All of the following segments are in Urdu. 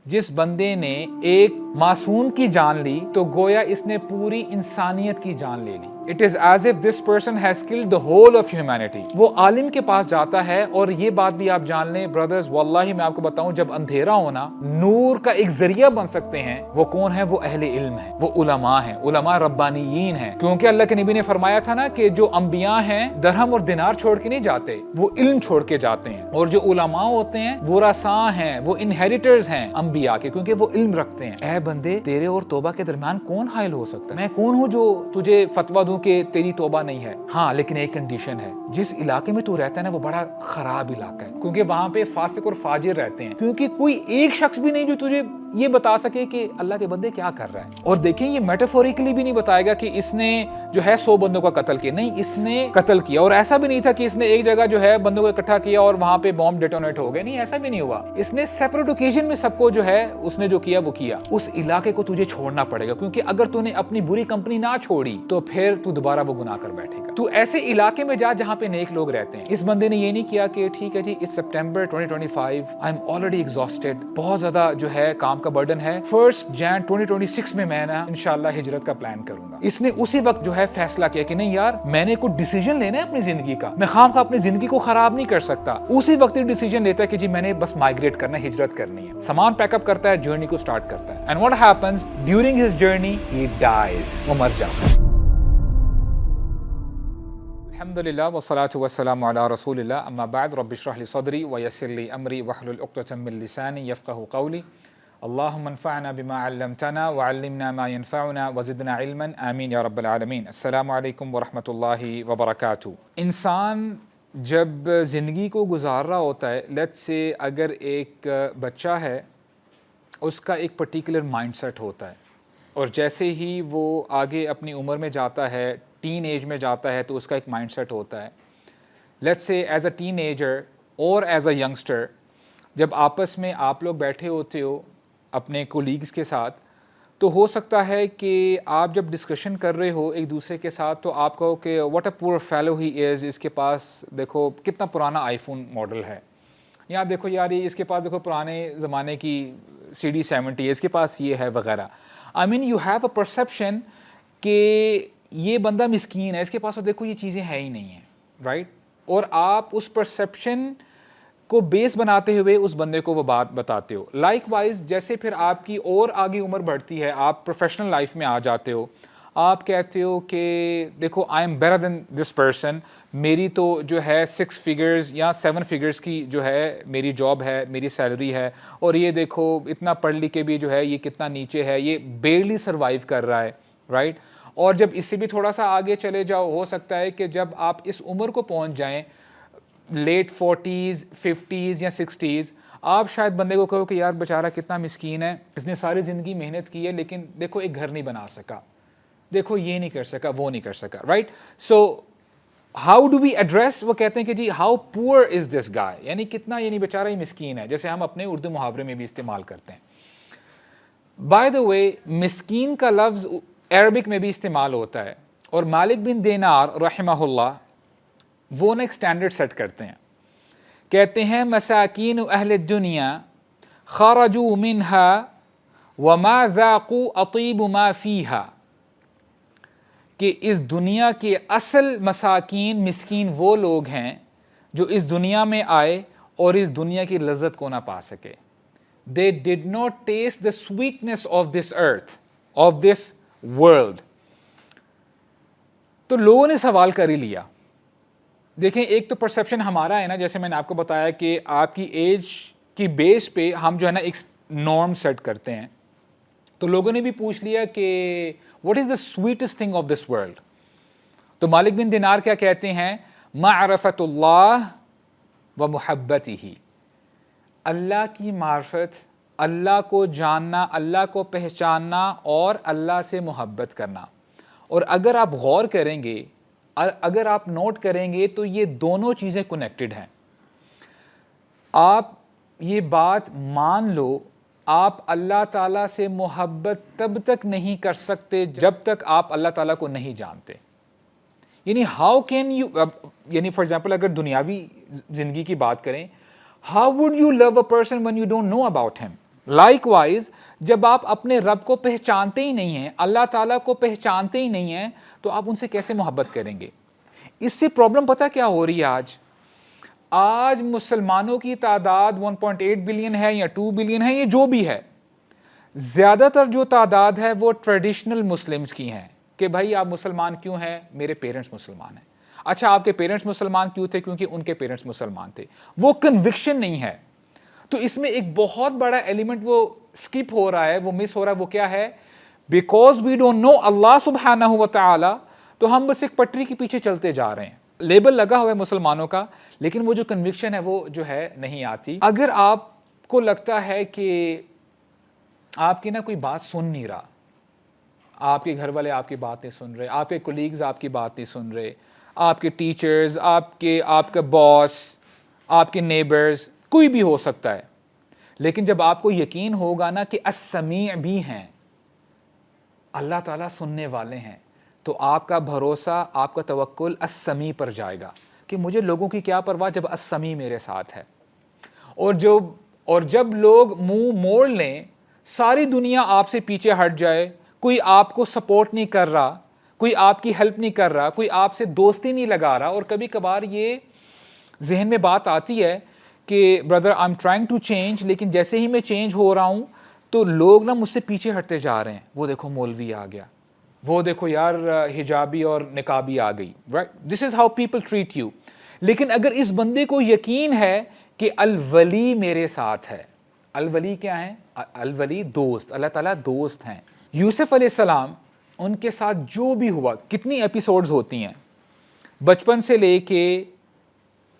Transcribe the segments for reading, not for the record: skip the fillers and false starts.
جس بندے نے ایک معصوم کی جان لی تو گویا اس نے پوری انسانیت کی جان لے لی. It is as if this person has killed the whole of humanity. وہ عالم کے پاس جاتا ہے, اور یہ بات بھی آپ جان لیں brothers, واللہ میں آپ کو بتاؤں, جب اندھیرا ہونا نور کا ایک ذریعہ بن سکتے ہیں, وہ کون ہے؟ وہ اہل علم ہیں, وہ علماء ہیں, علماء ربانیین ہیں. کیونکہ اللہ کے نبی نے فرمایا تھا نا کہ جو انبیاء ہیں درہم اور دینار چھوڑ کے نہیں جاتے, وہ علم چھوڑ کے جاتے ہیں. اور جو علماء ہوتے ہیں وہ ورثاء ہیں, وہ انہیریٹرز ہیں انبیاء کے, کیونکہ وہ علم رکھتے ہیں. اے بندے, تیرے اور توبہ کے درمیان کون حائل ہو سکتا ہے؟ میں کون ہوں جو تجھے فتویٰ دوں کہ تیری توبہ نہیں ہے؟ ہاں, لیکن ایک کنڈیشن ہے. جس علاقے میں تو رہتا ہے نا وہ بڑا خراب علاقہ ہے, کیونکہ وہاں پہ فاسق اور فاجر رہتے ہیں, کیونکہ کوئی ایک شخص بھی نہیں جو تجھے یہ بتا سکے کہ اللہ کے بندے کیا کر رہا ہے. اور دیکھیں, یہ میٹافوریکلی بھی نہیں بتائے گا کہ اس نے جو ہے 100 بندوں کا قتل کیا, نہیں, اس نے قتل کیا. اور ایسا بھی نہیں تھا کہ اس نے ایک جگہ جو ہے بندوں کو اکٹھا کیا اور وہاں پہ بوم ڈیٹونیٹ ہو گئے, نہیں, ایسا بھی نہیں ہوا. اس نے سیپریٹ اوکیزن میں سب کو جو ہے اس نے جو کیا وہ کیا. اس علاقے کو تجھے چھوڑنا پڑے گا, کیونکہ اگر تو نے اپنی بری کمپنی نہ چھوڑی تو پھر تو دوبارہ وہ گناہ کر بیٹھے گا. تو ایسے علاقے میں جا جہاں پہ نیک لوگ رہتے ہیں. اس بندے نے یہ نہیں کیا کہ ٹھیک ہے جی, it's September 2025, I am already exhausted, بہت زیادہ جو ہے کام کا برڈن ہے, 1 جنوری 2026 میں میں نا انشاءاللہ ہجرت کا پلان کروں گا. اس نے اسی وقت جو ہے فیصلہ کیا کہ نہیں یار, میں نے کوئی ڈیسیجن لینا ہے اپنی زندگی کا, میں خام خواہ اپنی زندگی کو خراب نہیں کر سکتا. اسی وقت ڈیسیجن لیتا ہے کہ جی میں نے بس مائگریٹ کرنا ہے, ہجرت کرنی ہے, سامان پیک اپ کرتا ہے, جرنی کو سٹارٹ کرتا ہے. And what happens during his journey, he dies, وہ مر جاتا ہے. الحمدللہ والصلاة والسلام علی رسول اللہ, اما بعد, رب اشرح لی صدری ویسر لی امری واحلل عقدۃ من لسانی یفقہوا قولی. اللہم انفعنا بما علمتنا وعلمنا ما ينفعنا وزدنا علما, آمین یا رب العالمین. السلام علیکم ورحمۃ اللہ وبرکاتہ. انسان جب زندگی کو گزار رہا ہوتا ہے, لیٹس سے اگر ایک بچہ ہے, اس کا ایک پرٹیکولر مائنڈ سیٹ ہوتا ہے, اور جیسے ہی وہ آگے اپنی عمر میں جاتا ہے, ٹین ایج میں جاتا ہے, تو اس کا ایک مائنڈ سیٹ ہوتا ہے. Let's say as a ten ager اور ایز اے ینگسٹر, جب آپس میں آپ لوگ بیٹھے ہوتے ہو اپنے کولیگز کے ساتھ, تو ہو سکتا ہے کہ آپ جب ڈسکشن کر رہے ہو ایک دوسرے کے ساتھ, تو آپ کہو کہ واٹ اے پور فیلو ہی از, اس کے پاس دیکھو کتنا پرانا آئی فون ماڈل ہے, یا آپ دیکھو یار یہ اس کے پاس دیکھو پرانے زمانے کی CD70 ہے, اس کے پاس یہ ہے وغیرہ. آئی مین یو ہیو اے پرسیپشن کہ یہ بندہ مسکین ہے, اس کے پاس تو دیکھو یہ چیزیں ہے ہی نہیں ہیں, رائٹ. اور آپ اس پرسیپشن کو بیس بناتے ہوئے اس بندے کو وہ بات بتاتے ہو. لائک وائز جیسے پھر آپ کی اور آگے عمر بڑھتی ہے, آپ پروفیشنل لائف میں آ جاتے ہو, آپ کہتے ہو کہ دیکھو I am better than this person, میری تو جو ہے 6 فگرز یا 7 فگرز کی جو ہے میری جاب ہے, میری سیلری ہے, اور یہ دیکھو اتنا پڑھ لکھ کے بھی جو ہے یہ کتنا نیچے ہے, یہ بیرلی سروائیو کر رہا ہے, رائٹ. اور جب اس سے بھی تھوڑا سا آگے چلے جاؤ, ہو سکتا ہے کہ جب آپ اس عمر کو پہنچ جائیں, لیٹ 40s 50s یا 60s, آپ شاید بندے کو کہو کہ یار بیچارہ کتنا مسکین ہے, اس نے ساری زندگی محنت کی ہے, لیکن دیکھو ایک گھر نہیں بنا سکا, دیکھو یہ نہیں کر سکا, وہ نہیں کر سکا, right. So how do we address, وہ کہتے ہیں کہ جی ہاؤ پور از دس گائے, یعنی کتنا, یعنی بیچارہ یہ مسکین ہے, جیسے ہم اپنے اردو محاورے میں بھی استعمال کرتے ہیں. بائی دا وے, مسکین کا لفظ عربک میں بھی استعمال ہوتا ہے, اور مالک بن دینار رحمہ اللہ وہ نا ایک اسٹینڈرڈ سیٹ کرتے ہیں, کہتے ہیں مساکین اہل الدنیا خرجوا منها وما ذاقوا اطیب ما فیہا, کہ اس دنیا کے اصل مساکین, مسکین وہ لوگ ہیں جو اس دنیا میں آئے اور اس دنیا کی لذت کو نہ پا سکے. They did not taste the sweetness of this earth, of this world. تو لوگوں نے سوال کر ہی لیا. دیکھیں, ایک تو پرسیپشن ہمارا ہے نا, جیسے میں نے آپ کو بتایا کہ آپ کی ایج کی بیس پہ ہم جو ہے نا ایک نارم سیٹ کرتے ہیں. تو لوگوں نے بھی پوچھ لیا کہ what is the sweetest thing of this world. تو مالک بن دینار کیا کہتے ہیں, معرفت اللہ و محبتہ, اللہ کی معرفت, اللہ کو جاننا, اللہ کو پہچاننا, اور اللہ سے محبت کرنا. اور اگر آپ غور کریں گے, اگر آپ نوٹ کریں گے, تو یہ دونوں چیزیں کنیکٹڈ ہیں. آپ یہ بات مان لو, آپ اللہ تعالیٰ سے محبت تب تک نہیں کر سکتے جب تک آپ اللہ تعالیٰ کو نہیں جانتے. یعنی ہاؤ کین یو, یعنی فار ایگزامپل اگر دنیاوی زندگی کی بات کریں, how would you love a person when you don't know about him, likewise جب آپ اپنے رب کو پہچانتے ہی نہیں ہیں, اللہ تعالیٰ کو پہچانتے ہی نہیں ہیں, تو آپ ان سے کیسے محبت کریں گے؟ اس سے پرابلم پتہ کیا ہو رہی ہے آج مسلمانوں کی تعداد 1.8 بلین ہے یا 2 بلین ہے, یہ جو بھی ہے, زیادہ تر جو تعداد ہے وہ ٹریڈیشنل مسلمز کی ہیں کہ بھائی آپ مسلمان کیوں ہیں؟ میرے پیرنٹس مسلمان ہیں. اچھا آپ کے پیرنٹس مسلمان کیوں تھے؟ کیونکہ ان کے پیرنٹس مسلمان تھے. وہ کنوکشن نہیں ہے. تو اس میں ایک بہت بڑا ایلیمنٹ وہ سکپ ہو رہا ہے, وہ مس ہو رہا ہے. وہ کیا ہے؟ بیکاز وی ڈونٹ نو اللہ سبحانہ و تعالی, تو ہم بس ایک پٹری کے پیچھے چلتے جا رہے ہیں. لیبل لگا ہوا ہے مسلمانوں کا, لیکن وہ جو کنوکشن ہے وہ جو ہے نہیں آتی. اگر آپ کو لگتا ہے کہ آپ کی نا کوئی بات سن نہیں رہا, آپ کے گھر والے آپ کی بات نہیں سن رہے, آپ کے کولیگز آپ کی بات نہیں سن رہے, آپ کے ٹیچرز, آپ کا باس, آپ کے نیبرز, کوئی بھی ہو سکتا ہے, لیکن جب آپ کو یقین ہوگا نا کہ السمیع بھی ہیں, اللہ تعالیٰ سننے والے ہیں, تو آپ کا بھروسہ, آپ کا توکل السمیع پر جائے گا کہ مجھے لوگوں کی کیا پرواہ جب السمیع میرے ساتھ ہے. اور جب لوگ منہ موڑ لیں, ساری دنیا آپ سے پیچھے ہٹ جائے, کوئی آپ کو سپورٹ نہیں کر رہا, کوئی آپ کی ہیلپ نہیں کر رہا, کوئی آپ سے دوستی نہیں لگا رہا, اور کبھی کبھار یہ ذہن میں بات آتی ہے کہ brother I am trying to change, لیکن جیسے ہی میں چینج ہو رہا ہوں تو لوگ نا مجھ سے پیچھے ہٹتے جا رہے ہیں. وہ دیکھو مولوی آ گیا, وہ دیکھو یار حجابی اور نقابی آ گئی, right, this is how people treat you. لیکن اگر اس بندے کو یقین ہے کہ الولی میرے ساتھ ہے, الولی کیا ہے؟ الولی دوست, اللہ تعالیٰ دوست ہیں. یوسف علیہ السلام, ان کے ساتھ جو بھی ہوا, کتنی ایپیسوڈز ہوتی ہیں بچپن سے لے کے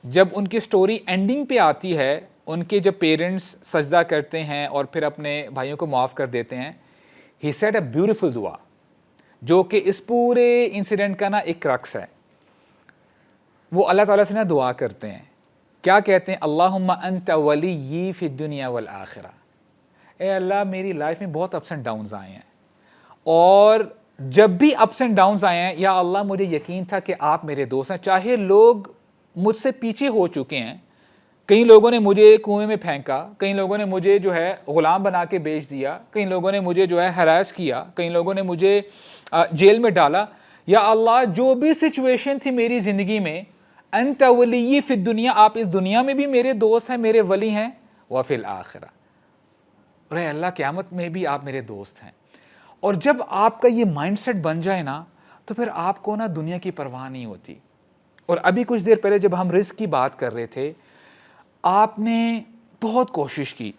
جب ان کی سٹوری اینڈنگ پہ آتی ہے, ان کے جب پیرنٹس سجدہ کرتے ہیں اور پھر اپنے بھائیوں کو معاف کر دیتے ہیں, ہی سیڈ اے بیوٹیفل دعا جو کہ اس پورے انسیڈنٹ کا نا ایک کرکس ہے. وہ اللہ تعالیٰ سے نا دعا کرتے ہیں, کیا کہتے ہیں؟ اللہم انت ولی فی الدنیا والآخرہ, اے اللہ میری لائف میں بہت اپس اینڈ ڈاؤنز آئے ہیں, اور جب بھی اپس اینڈ ڈاؤنز آئے ہیں یا اللہ مجھے یقین تھا کہ آپ میرے دوست ہیں, چاہے لوگ مجھ سے پیچھے ہو چکے ہیں, کئی لوگوں نے مجھے کنویں میں پھینکا, کئی لوگوں نے مجھے جو ہے غلام بنا کے بیچ دیا, کئی لوگوں نے مجھے جو ہے ہراس کیا, کئی لوگوں نے مجھے جیل میں ڈالا, یا اللہ جو بھی سچویشن تھی میری زندگی میں, انت ولی فی الدنیا, آپ اس دنیا میں بھی میرے دوست ہیں, میرے ولی ہیں, وفی الآخرہ, اور اے اللہ قیامت میں بھی آپ میرے دوست ہیں. اور جب آپ کا یہ مائنڈ سیٹ بن جائے نا, تو پھر آپ کو نا دنیا کی پرواہ نہیں ہوتی. اور ابھی کچھ دیر پہلے جب ہم رزق کی بات کر رہے تھے, آپ نے بہت کوشش کی,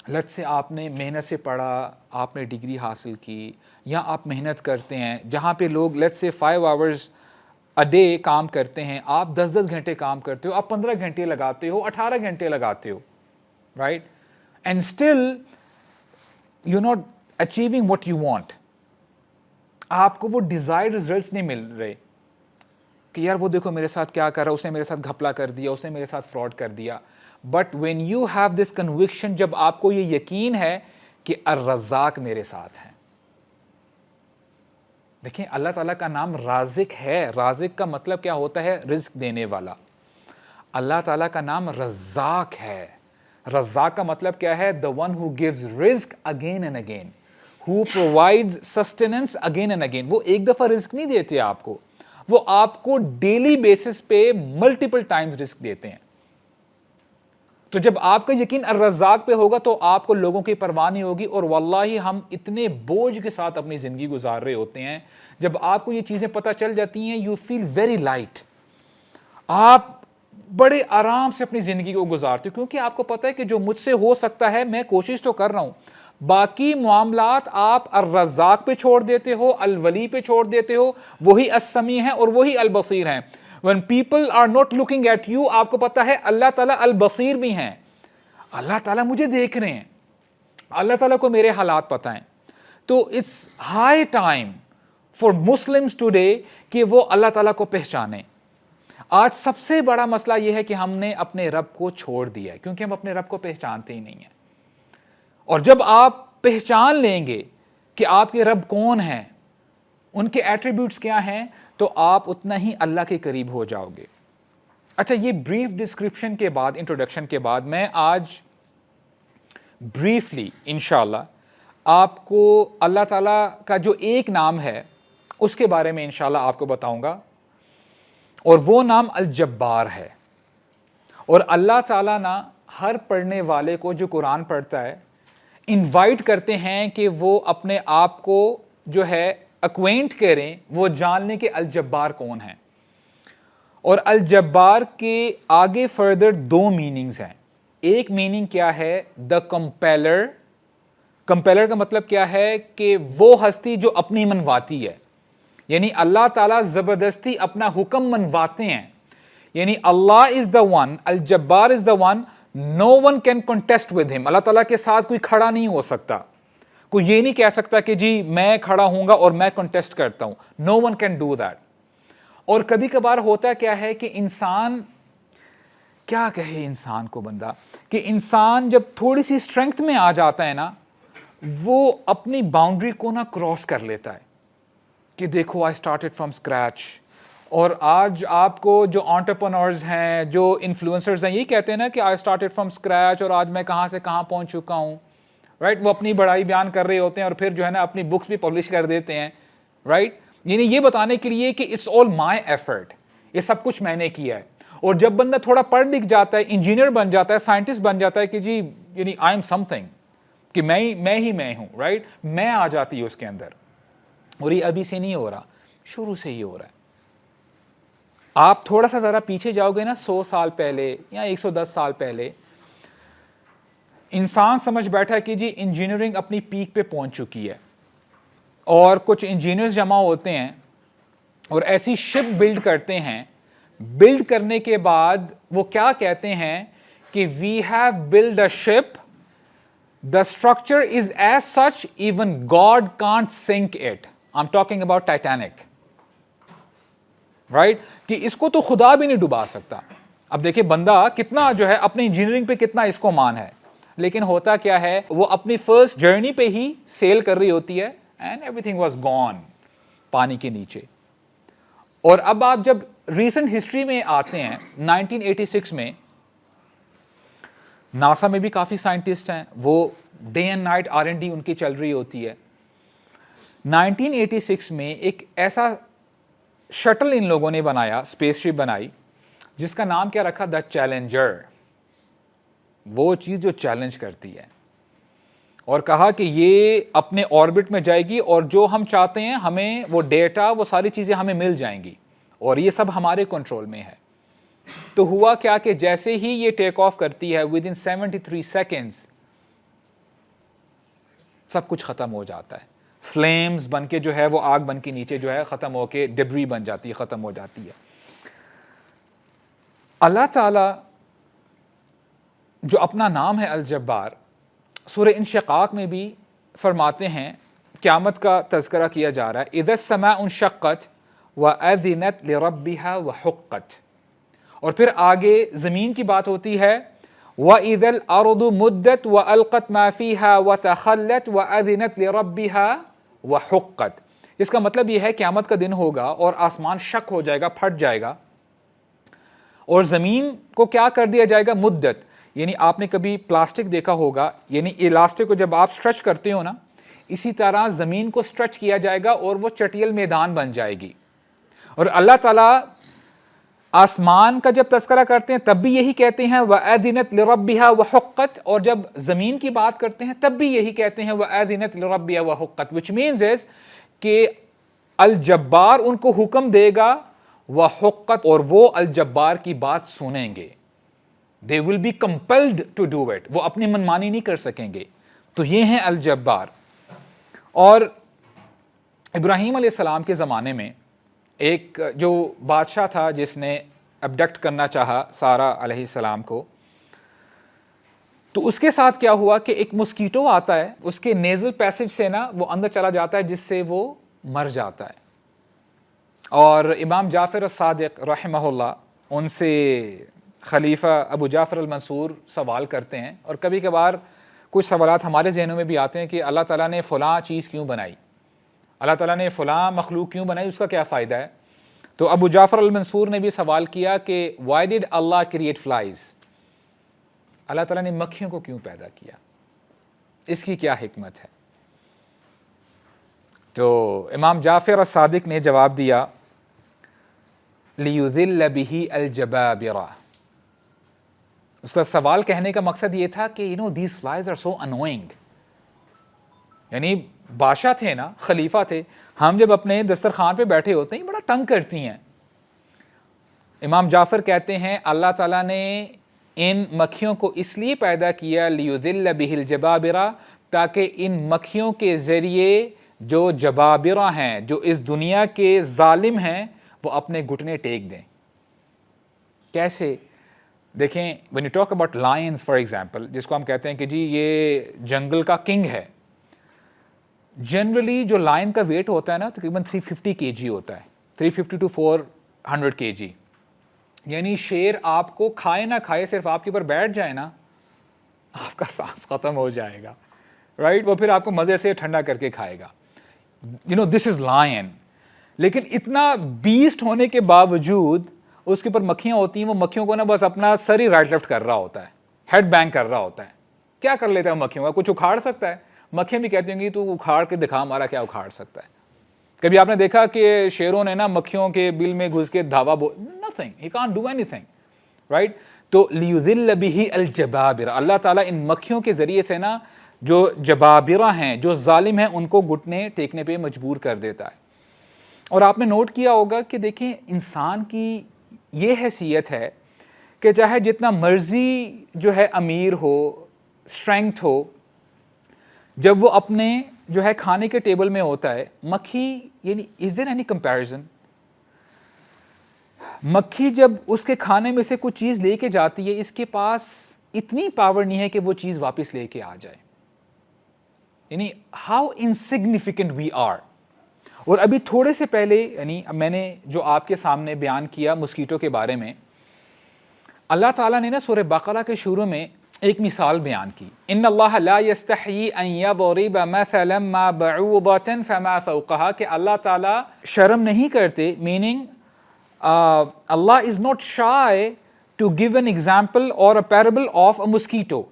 لٹ سے آپ نے محنت سے پڑھا, آپ نے ڈگری حاصل کی, یا آپ محنت کرتے ہیں جہاں پہ لوگ لیٹ سے 5 hours a day کام کرتے ہیں, آپ 10 گھنٹے کام کرتے ہو, آپ 15 گھنٹے لگاتے ہو, 18 گھنٹے لگاتے ہو, right, and still you not achieving what you want. آپ کو وہ ڈیزائرڈ ریزلٹس نہیں مل رہے کہ یار وہ دیکھو میرے ساتھ کیا کر رہا, اس نے میرے ساتھ گھپلا کر دیا, اس نے میرے ساتھ فراڈ کر دیا. But when you have this conviction, جب آپ کو یہ یقین ہے کہ الرزاق میرے ساتھ ہیں. دیکھیں اللہ تعالیٰ کا نام رازق ہے, رازق کا مطلب کیا ہوتا ہے؟ رزق دینے والا. اللہ تعالیٰ کا نام رزاق ہے. رزاق کا مطلب کیا ہے؟ the one who gives رزق again and again, who provides sustenance again and again. وہ ایک دفعہ رزق نہیں دیتے آپ کو, وہ آپ کو ڈیلی بیسس پہ ملٹیپل ٹائمز رزق دیتے ہیں. تو جب آپ کا یقین الرزاق پہ ہوگا تو آپ کو لوگوں کی پرواہ نہیں ہوگی. اور واللہ ہم اتنے بوجھ کے ساتھ اپنی زندگی گزار رہے ہوتے ہیں, جب آپ کو یہ چیزیں پتہ چل جاتی ہیں, یو فیل ویری لائٹ, آپ بڑے آرام سے اپنی زندگی کو گزارتے ہو, کیونکہ آپ کو پتہ ہے کہ جو مجھ سے ہو سکتا ہے میں کوشش تو کر رہا ہوں. باقی معاملات آپ الرزاق پہ چھوڑ دیتے ہو, الولی پہ چھوڑ دیتے ہو, وہی السمیع ہیں اور وہی البصیر ہیں. when people are not looking at you, آپ کو پتہ ہے اللہ تعالیٰ البصیر بھی ہیں, اللہ تعالیٰ مجھے دیکھ رہے ہیں, اللہ تعالیٰ کو میرے حالات پتہ ہیں. تو it's high time for Muslims today کہ وہ اللہ تعالیٰ کو پہچانیں. آج سب سے بڑا مسئلہ یہ ہے کہ ہم نے اپنے رب کو چھوڑ دیا ہے, کیونکہ ہم اپنے رب کو پہچانتے ہی نہیں ہیں. اور جب آپ پہچان لیں گے کہ آپ کے رب کون ہیں, ان کے ایٹریبیوٹس کیا ہیں, تو آپ اتنا ہی اللہ کے قریب ہو جاؤ گے. اچھا, یہ بریف ڈسکرپشن کے بعد, انٹروڈکشن کے بعد, میں آج briefly انشاءاللہ آپ کو اللہ تعالیٰ کا جو ایک نام ہے اس کے بارے میں انشاءاللہ آپ کو بتاؤں گا، اور وہ نام الجبار ہے۔ اور اللہ تعالیٰ نا ہر پڑھنے والے کو جو قرآن پڑھتا ہے انوائٹ کرتے ہیں کہ وہ اپنے آپ کو جو ہے اکوینٹ کریں، وہ جان لیں کہ الجبار کون ہیں۔ اور الجبار کے آگے فردر دو میننگز ہیں۔ ایک میننگ کیا ہے؟ دا کمپیلر۔ کمپیلر کا مطلب کیا ہے کہ وہ ہستی جو اپنی منواتی ہے، یعنی اللہ تعالیٰ زبردستی اپنا حکم منواتے ہیں، یعنی Allah is the one, Al Jabbar is the one, no one can contest with him. اللہ تعالیٰ کے ساتھ کوئی کھڑا نہیں ہو سکتا، کوئی یہ نہیں کہہ سکتا کہ جی میں کھڑا ہوں گا اور میں کنٹیسٹ کرتا ہوں، نو ون کین ڈو دیٹ۔ اور کبھی کبھار ہوتا کیا ہے کہ انسان کیا کہے، انسان کو بندہ کہ انسان جب تھوڑی سی اسٹرینتھ میں آ جاتا ہے نا، وہ اپنی باؤنڈری کو نا کراس کر لیتا ہے کہ دیکھو آئی اسٹارٹڈ فرام اسکریچ۔ اور آج آپ کو جو انٹرپرنورز ہیں، جو انفلوئنسرز ہیں، یہی کہتے ہیں نا کہ آئی اسٹارٹڈ فرام اسکریچ اور آج میں کہاں سے کہاں پہنچ چکا ہوں، رائٹ؟ وہ اپنی بڑائی بیان کر رہے ہوتے ہیں اور پھر جو ہے نا اپنی بکس بھی پبلش کر دیتے ہیں، رائٹ؟ یعنی یہ بتانے کے لیے کہ اٹس آل مائی ایفرٹ، یہ سب کچھ میں نے کیا ہے۔ اور جب بندہ تھوڑا پڑھ لکھ جاتا ہے، انجینئر بن جاتا ہے، سائنٹسٹ بن جاتا ہے کہ جی یعنی آئی ایم سم تھنگ، کہ میں ہی ہوں، رائٹ؟ میں آ جاتی ہے اس کے اندر۔ اور یہ ابھی سے نہیں ہو رہا، شروع سے ہی ہو رہا ہے۔ آپ تھوڑا سا ذرا پیچھے جاؤ گے نا 100 سال پہلے یا 110 سال پہلے، انسان سمجھ بیٹھا کہ جی انجینئرنگ اپنی پیک پہ پہنچ چکی ہے، اور کچھ انجینئرز جمع ہوتے ہیں اور ایسی شپ بلڈ کرتے ہیں، بلڈ کرنے کے بعد وہ کیا کہتے ہیں کہ we have build a ship, the structure is as such even God can't sink it. I'm talking about Titanic. Right? کہ اس کو تو خدا بھی نہیں ڈبا سکتا۔ اب دیکھیں بندہ کتنا جو ہے اپنی انجینئرنگ پہ کتنا اس کو مان ہے، لیکن ہوتا کیا ہے، وہ اپنی فرسٹ جرنی پہ ہی سیل کر رہی ہوتی ہے and everything was gone پانی کے نیچے۔ اور اب آپ جب ریسنٹ ہسٹری میں آتے ہیں 1986 میں، ناسا میں بھی کافی سائنٹسٹ ہیں، وہ ڈے اینڈ نائٹ R&D ان کی چل رہی ہوتی ہے۔ 1986 میں ایک ایسا شٹل ان لوگوں نے بنایا، اسپیس شپ بنائی، جس کا نام کیا رکھا؟ دا چیلنجر، وہ چیز جو چیلنج کرتی ہے، اور کہا کہ یہ اپنے آربٹ میں جائے گی اور جو ہم چاہتے ہیں ہمیں وہ ڈیٹا، وہ ساری چیزیں ہمیں مل جائیں گی، اور یہ سب ہمارے کنٹرول میں ہے۔ تو ہوا کیا کہ جیسے ہی یہ ٹیک آف کرتی ہے ود ان 73 سیکنڈز سب کچھ ختم ہو جاتا ہے، فلیمز بن کے جو ہے وہ آگ بن کے نیچے جو ہے ختم ہو کے ڈبری بن جاتی ہے، ختم ہو جاتی ہے۔ اللہ تعالی جو اپنا نام ہے الجبار، سورہ انشقاق میں بھی فرماتے ہیں، قیامت کا تذکرہ کیا جا رہا ہے، اذا السماء انشقت واذنت لربها وحقت، اور پھر آگے زمین کی بات ہوتی ہے، وَإِذَا الْأَرْضُ مُدَّتْ وَأَلْقَتْ مَا فِيهَا وَتَخَلَّتْ وَأَذِنَتْ لِرَبِّهَا وَحُقَّتْ۔ اس کا مطلب یہ ہے قیامت کا دن ہوگا اور آسمان شک ہو جائے گا، پھٹ جائے گا، اور زمین کو کیا کر دیا جائے گا؟ مدت، یعنی آپ نے کبھی پلاسٹک دیکھا ہوگا، یعنی الاسٹک کو جب آپ سٹریچ کرتے ہو نا، اسی طرح زمین کو سٹریچ کیا جائے گا اور وہ چٹیل میدان بن جائے گی۔ اور اللہ تعالیٰ آسمان کا جب تذکرہ کرتے ہیں تب بھی یہی کہتے ہیں وَأَذِنَتْ لِرَبِّهَا وَحُقَّتْ، اور جب زمین کی بات کرتے ہیں تب بھی یہی کہتے ہیں وَأَذِنَتْ لِرَبِّهَا وَحُقَّتْ، which means is کہ الجبار ان کو حکم دے گا وحقت، اور وہ الجبار کی بات سنیں گے، they will be compelled to do it، وہ اپنی منمانی نہیں کر سکیں گے۔ تو یہ ہیں الجبار۔ اور ابراہیم علیہ السلام کے زمانے میں ایک جو بادشاہ تھا جس نے ابڈکٹ کرنا چاہا سارہ علیہ السلام کو، تو اس کے ساتھ کیا ہوا کہ ایک مسکیٹو آتا ہے، اس کے نیزل پیسج سے نا وہ اندر چلا جاتا ہے، جس سے وہ مر جاتا ہے۔ اور امام جعفر الصادق رحمہ اللہ، ان سے خلیفہ ابو جعفر المنصور سوال کرتے ہیں، اور کبھی کبھار کچھ سوالات ہمارے ذہنوں میں بھی آتے ہیں کہ اللہ تعالیٰ نے فلاں چیز کیوں بنائی، اللہ تعالیٰ نے فلاں مخلوق کیوں بنائی، اس کا کیا فائدہ ہے؟ تو ابو جعفر المنصور نے بھی سوال کیا کہ why did Allah create flies؟ اللہ تعالیٰ نے مکھیوں کو کیوں پیدا کیا؟ اس کی کیا حکمت ہے؟ تو امام جعفر الصادق نے جواب دیا لِيُذِلَّ بِهِ الْجَبَابِرَةَ. اس کا سوال کہنے کا مقصد یہ تھا کہ these flies are so annoying. یعنی بادشاہ تھے نا، خلیفہ تھے، ہم جب اپنے دسترخوان پہ بیٹھے ہوتے ہیں بڑا تنگ کرتی ہیں. امام جعفر کہتے ہیں اللہ تعالیٰ نے ان مکھیوں کو اس لیے پیدا کیا لِيُذِلَّ بِهِ الْجَبَابِرَةَ، تاکہ ان مکھیوں کے ذریعے جو جبابرہ ہیں، جو اس دنیا کے ظالم ہیں، وہ اپنے گھٹنے ٹیک دیں. کیسے؟ دیکھیں when you talk about lions for example، جس کو ہم کہتے ہیں کہ جی یہ جنگل کا کنگ ہے، جنرلی جو لائن کا ویٹ ہوتا ہے نا تقریباً 350 kg ہوتا ہے، 350 to 400 kg. یعنی شیر آپ کو کھائے نہ کھائے، صرف آپ کے اوپر بیٹھ جائے نا، آپ کا سانس ختم ہو جائے گا، رائٹ؟ وہ پھر آپ کو مزے سے ٹھنڈا کر کے کھائے گا. دس از لائن. لیکن اتنا بیسٹ ہونے کے باوجود اس کے اوپر مکھیاں ہوتی ہیں، وہ مکھیوں کو نا بس اپنا سر ہی رائٹ لیفٹ کر رہا ہوتا ہے، ہیڈ بینگ کر رہا ہوتا ہے. کیا کر لیتا ہے مکھیوں کا؟ کچھ اکھاڑ سکتا ہے؟ مکھیاں بھی کہتی ہوں گی تو اکھاڑ کے دکھا ہمارا کیا اکھاڑ سکتا ہے. کبھی آپ نے دیکھا کہ شیروں نے نا مکھیوں کے بل میں گھس کے دھاوا nothing, he can't do anything, right؟ تو لِيُذِلَّ بِهِ الْجَبَابِرَ، اللہ تعالیٰ ان مکھیوں کے ذریعے سے نا جو جبابرہ ہیں، جو ظالم ہیں، ان کو گھٹنے ٹیکنے پہ مجبور کر دیتا ہے. اور آپ نے نوٹ کیا ہوگا کہ دیکھیں انسان کی یہ حیثیت ہے کہ چاہے جتنا مرضی جو ہے امیر ہو، اسٹرینگتھ ہو، جب وہ اپنے جو ہے کھانے کے ٹیبل میں ہوتا ہے، مکھی یعنی از دیر اینی کمپیریزن؟ مکھی جب اس کے کھانے میں سے کچھ چیز لے کے جاتی ہے، اس کے پاس اتنی پاور نہیں ہے کہ وہ چیز واپس لے کے آ جائے. یعنی ہاؤ انسگنیفیکنٹ وی آر. اور ابھی تھوڑے سے پہلے یعنی میں نے جو آپ کے سامنے بیان کیا مسکیٹو کے بارے میں، اللہ تعالیٰ نے نا سورہ بقرہ کے شروع میں ایک مثال بیان کی، ان اللہ لا یستحیی ان یضرب مثلا ما بعوضۃ فما فوقها، کہ اللہ تعالیٰ شرم نہیں کرتے، meaning Allah is not shy to give an example اور a parable of a mosquito.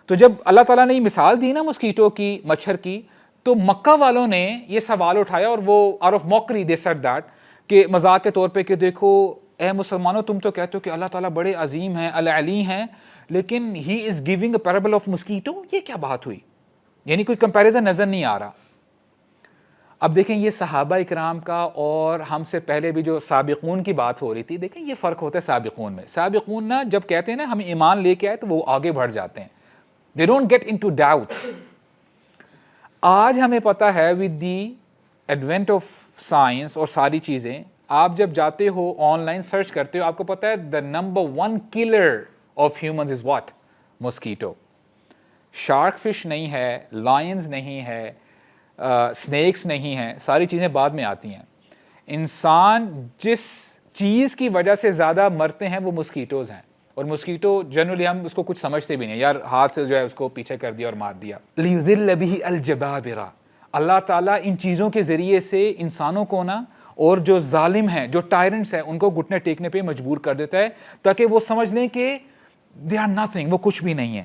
تو جب اللہ تعالیٰ نے یہ مثال دی نا مسکیٹو کی، مچھر کی، تو مکہ والوں نے یہ سوال اٹھایا، اور وہ out of mockery they said that, کہ مذاق کے طور پہ کہ دیکھو اے مسلمانوں، تم تو کہتے ہو کہ اللہ تعالیٰ بڑے عظیم ہیں، العلی ہیں، لیکن he is giving a parable of mosquito. یہ کیا بات ہوئی؟ یعنی کوئی کمپیریزن نظر نہیں آ رہا. اب دیکھیں یہ صحابہ اکرام کا اور ہم سے پہلے بھی جو سابقون کی بات ہو رہی تھی، دیکھیں یہ فرق ہوتا ہے سابقون میں. سابقون نا جب کہتے ہیں نا ہم ایمان لے کے آئے تو وہ آگے بڑھ جاتے ہیں. They don't get into doubts. آج ہمیں پتہ ہے with the advent of science اور ساری چیزیں، آپ جب جاتے ہو آن لائن سرچ کرتے ہو، آپ کو پتہ ہے the number one killer of humans is what? Mosquito. Shark fish نہیں ہے، لائنز نہیں ہے، سنیکس نہیں ہیں، ساری چیزیں بعد میں آتی ہیں. انسان جس چیز کی وجہ سے زیادہ مرتے ہیں وہ مسکیٹوز ہیں. اور مسکیٹو جنرلی ہم اس کو کچھ سمجھتے بھی نہیں، یار ہاتھ سے جو ہے اس کو پیچھے کر دیا اور مار دیا. لِيُذِلَّ بِهِ الْجَبَابِرَ، اللہ تعالیٰ ان چیزوں کے ذریعے سے انسانوں کو نا اور جو ظالم ہیں، جو ٹائرنٹس ہیں، ان کو گھٹنے ٹیکنے پہ مجبور کر دیتا ہے، تاکہ وہ سمجھ لیں کہ they are nothing، وہ کچھ بھی نہیں ہے.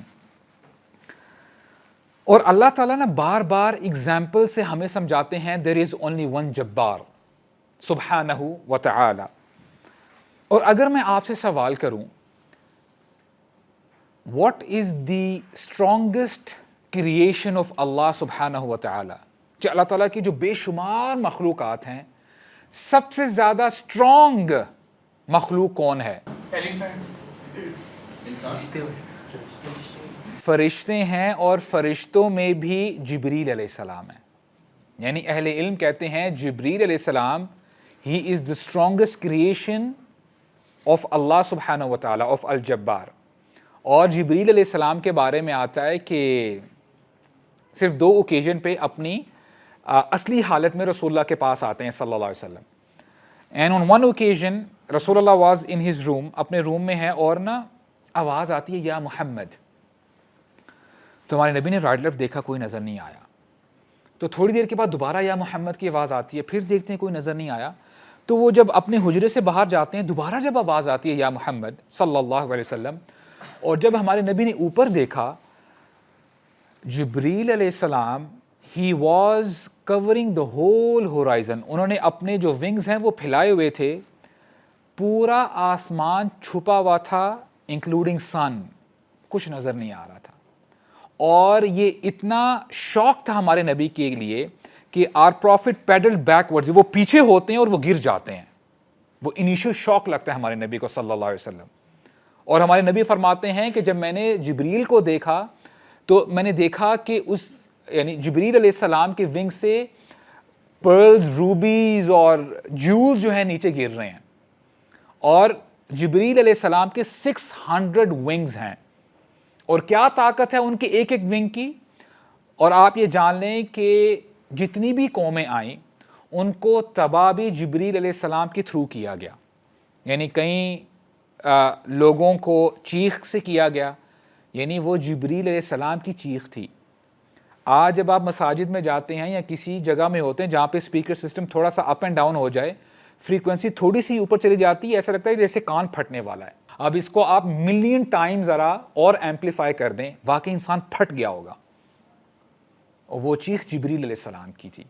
اور اللہ تعالیٰ نا بار بار اگزامپل سے ہمیں سمجھاتے ہیں there is only one جبار سبحانہ و تعالی. اور اگر میں آپ سے سوال کروں what is the strongest creation of Allah سبحانہ و تعالی، کہ اللہ تعالیٰ کی جو بے شمار مخلوقات ہیں، سب سے زیادہ اسٹرانگ مخلوق کون ہے؟ فرشتے ہیں، اور فرشتوں میں بھی جبریل علیہ السلام ہیں. یعنی اہل علم کہتے ہیں جبریل علیہ السلام ہی از the strongest creation of اللہ سبحانہ و تعالی، of الجبار. اور جبریل علیہ السلام کے بارے میں آتا ہے کہ صرف 2 اوکیزن پہ اپنی اصلی حالت میں رسول اللہ کے پاس آتے ہیں صلی اللہ علیہ وسلم. اینڈ آن ون اوکیزن رسول اللہ واز ان ہز روم، اپنے روم میں ہے، اور نا آواز آتی ہے یا محمد. تو ہمارے نبی نے رائٹ لیفٹ دیکھا، کوئی نظر نہیں آیا. تو تھوڑی دیر کے بعد دوبارہ یا محمد کی آواز آتی ہے، پھر دیکھتے ہیں کوئی نظر نہیں آیا. تو وہ جب اپنے حجرے سے باہر جاتے ہیں، دوبارہ جب آواز آتی ہے یا محمد صلی اللہ علیہ وسلم، اور جب ہمارے نبی نے اوپر دیکھا جبریل علیہ السلام he was covering the whole horizon. انہوں نے اپنے جو ونگز ہیں وہ پھیلائے ہوئے تھے, پورا آسمان چھپا ہوا تھا انکلوڈنگ سن, کچھ نظر نہیں آ رہا تھا. اور یہ اتنا شوق تھا ہمارے نبی کے لیے کہ آر پروفٹ پیڈل بیکورڈز, وہ پیچھے ہوتے ہیں اور وہ گر جاتے ہیں. وہ انیشل شوق لگتا ہے ہمارے نبی کو صلی اللہ علیہ وسلم. اور ہمارے نبی فرماتے ہیں کہ جب میں نے جبریل کو دیکھا تو میں نے دیکھا کہ اس یعنی جبریل علیہ السلام کے ونگ سے پرلز, روبیز اور جیولز جو ہیں نیچے گر رہے ہیں. اور جبریل علیہ السلام کے 600 ونگز ہیں, اور کیا طاقت ہے ان کے ایک ایک ونگ کی. اور آپ یہ جان لیں کہ جتنی بھی قومیں آئیں ان کو تباہ بھی جبریل علیہ السلام کے تھرو کیا گیا. یعنی کئی لوگوں کو چیخ سے کیا گیا, یعنی وہ جبریل علیہ السلام کی چیخ تھی. آج جب آپ مساجد میں جاتے ہیں یا کسی جگہ میں ہوتے ہیں جہاں پہ اسپیکر سسٹم تھوڑا سا اپ اینڈ ڈاؤن ہو جائے, فریکوینسی تھوڑی سی اوپر چلی جاتی ہے, ایسا لگتا ہے جیسے کان پھٹنے والا ہے. اب اس کو آپ ملین ٹائم ذرا اور ایمپلیفائی کر دیں, واقعی انسان پھٹ گیا ہوگا. اور وہ چیخ جبریل علیہ السلام کی تھی.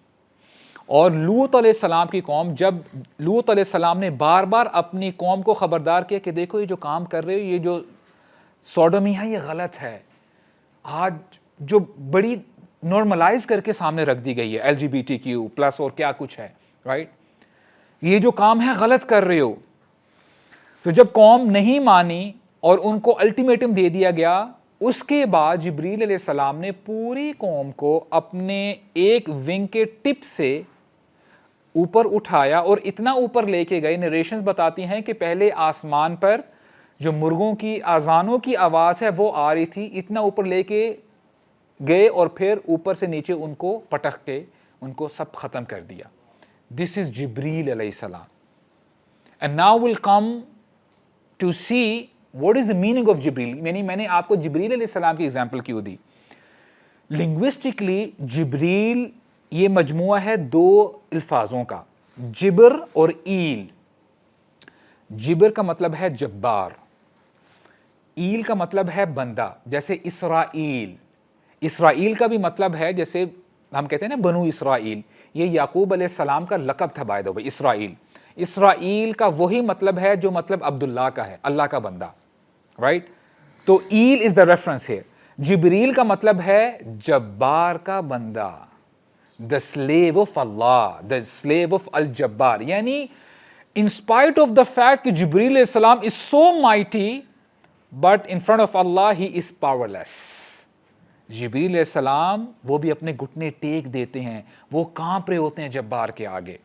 اور لوط علیہ السلام کی قوم, جب لوط علیہ السلام نے بار بار اپنی قوم کو خبردار کیا کہ دیکھو یہ جو کام کر رہے ہو, یہ جو سوڈومی ہے یہ غلط ہے, آج جو بڑی نارملائز کر کے سامنے رکھ دی گئی ہے, LGBTQ+ اور کیا کچھ ہے, رائٹ, یہ جو کام ہے غلط کر رہے ہو. تو جب قوم نہیں مانی اور ان کو الٹیمیٹم دے دیا گیا, اس کے بعد جبریل علیہ السلام نے پوری قوم کو اپنے ایک ونگ کے ٹپ سے اوپر اٹھایا اور اتنا اوپر لے کے گئے. نریشنز بتاتی ہیں کہ پہلے آسمان پر جو مرغوں کی آذانوں کی آواز ہے وہ آ رہی تھی, اتنا اوپر لے کے گئے اور پھر اوپر سے نیچے ان کو پٹک کے ان کو سب ختم کر دیا. دس از جبریل علیہ السلام. And now will come to see what is the meaning of Jibril. یعنی میں نے آپ کو جبریل علیہ السلام کی ایگزامپل کیوں دی. لنگوسٹکلی جبریل یہ مجموعہ ہے دو الفاظوں کا, جبر اور ایل. جبر کا مطلب ہے جبار, ایل کا مطلب ہے بندہ, جیسے اسرائیل. اسرائیل کا بھی مطلب ہے جیسے ہم کہتے ہیں نا بنو اسرائیل, یہ یعقوب علیہ السلام کا لقب تھا بائی دا وے. اسرائیل, اسرائیل کا وہی مطلب ہے جو مطلب عبداللہ کا ہے, اللہ کا بندہ, رائٹ. تو ایل از دا ریفرنس ہے. جبریل کا مطلب ہے جبار کا بندہ, the slave of Allah, the slave of Al Jabbar. یعنی in spite of the fact کہ جبریل علیہ السلام is so mighty but in front of Allah he is powerless. جبریل علیہ السلام وہ بھی اپنے گھٹنے ٹیک دیتے ہیں, وہ کانپ رہے ہوتے ہیں جبار کے آگے.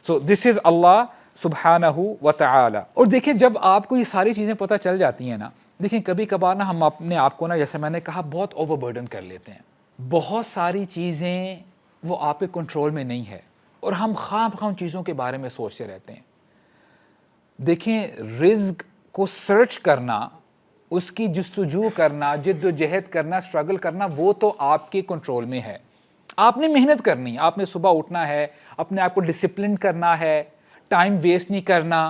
So this is Allah سبحانہ و تعالی. اور دیکھیں جب آپ کو یہ ساری چیزیں پتہ چل جاتی ہیں نا, دیکھیں کبھی کبھار نا ہم اپنے آپ کو نا جیسے میں نے کہا بہت اوور برڈن کر لیتے ہیں. بہت ساری چیزیں وہ آپ کے کنٹرول میں نہیں ہے اور ہم خواہ ان چیزوں کے بارے میں سوچتے رہتے ہیں. دیکھیں رزق کو سرچ کرنا, اس کی جستجو کرنا, جد و جہد کرنا, اسٹرگل کرنا, وہ تو آپ کے کنٹرول میں ہے. آپ نے محنت کرنی, آپ نے صبح اٹھنا ہے, اپنے آپ کو ڈسپلن کرنا ہے, ٹائم ویسٹ نہیں کرنا,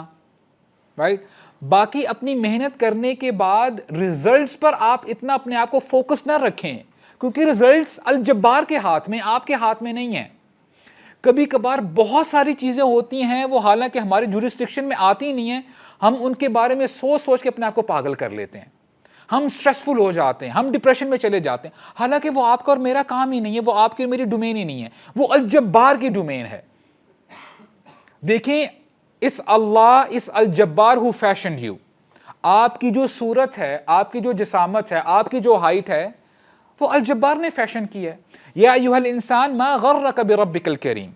رائٹ. باقی اپنی محنت کرنے کے بعد ریزلٹس پر آپ اتنا اپنے آپ کو فوکس نہ رکھیں, کیونکہ ریزلٹس الجبار کے ہاتھ میں, آپ کے ہاتھ میں نہیں ہیں. کبھی کبھار بہت ساری چیزیں ہوتی ہیں وہ حالانکہ ہمارے جورسڈکشن میں آتی نہیں ہیں, ہم ان کے بارے میں سوچ سوچ کے اپنے آپ کو پاگل کر لیتے ہیں, ہم سٹریسفل ہو جاتے ہیں, ہم ڈپریشن میں چلے جاتے ہیں, حالانکہ وہ آپ کا اور میرا کام ہی نہیں ہے, وہ آپ کی اور میری ڈومین ہی نہیں ہے, وہ الجبار کی ڈومین ہے. دیکھیں اس اللہ, اس الجبار who fashioned you, آپ کی جو صورت ہے, آپ کی جو جسامت ہے, آپ کی جو ہائٹ ہے, وہ الجبار نے فیشن کی ہے. یا ایھا الانسان ما غرک بربک الکریم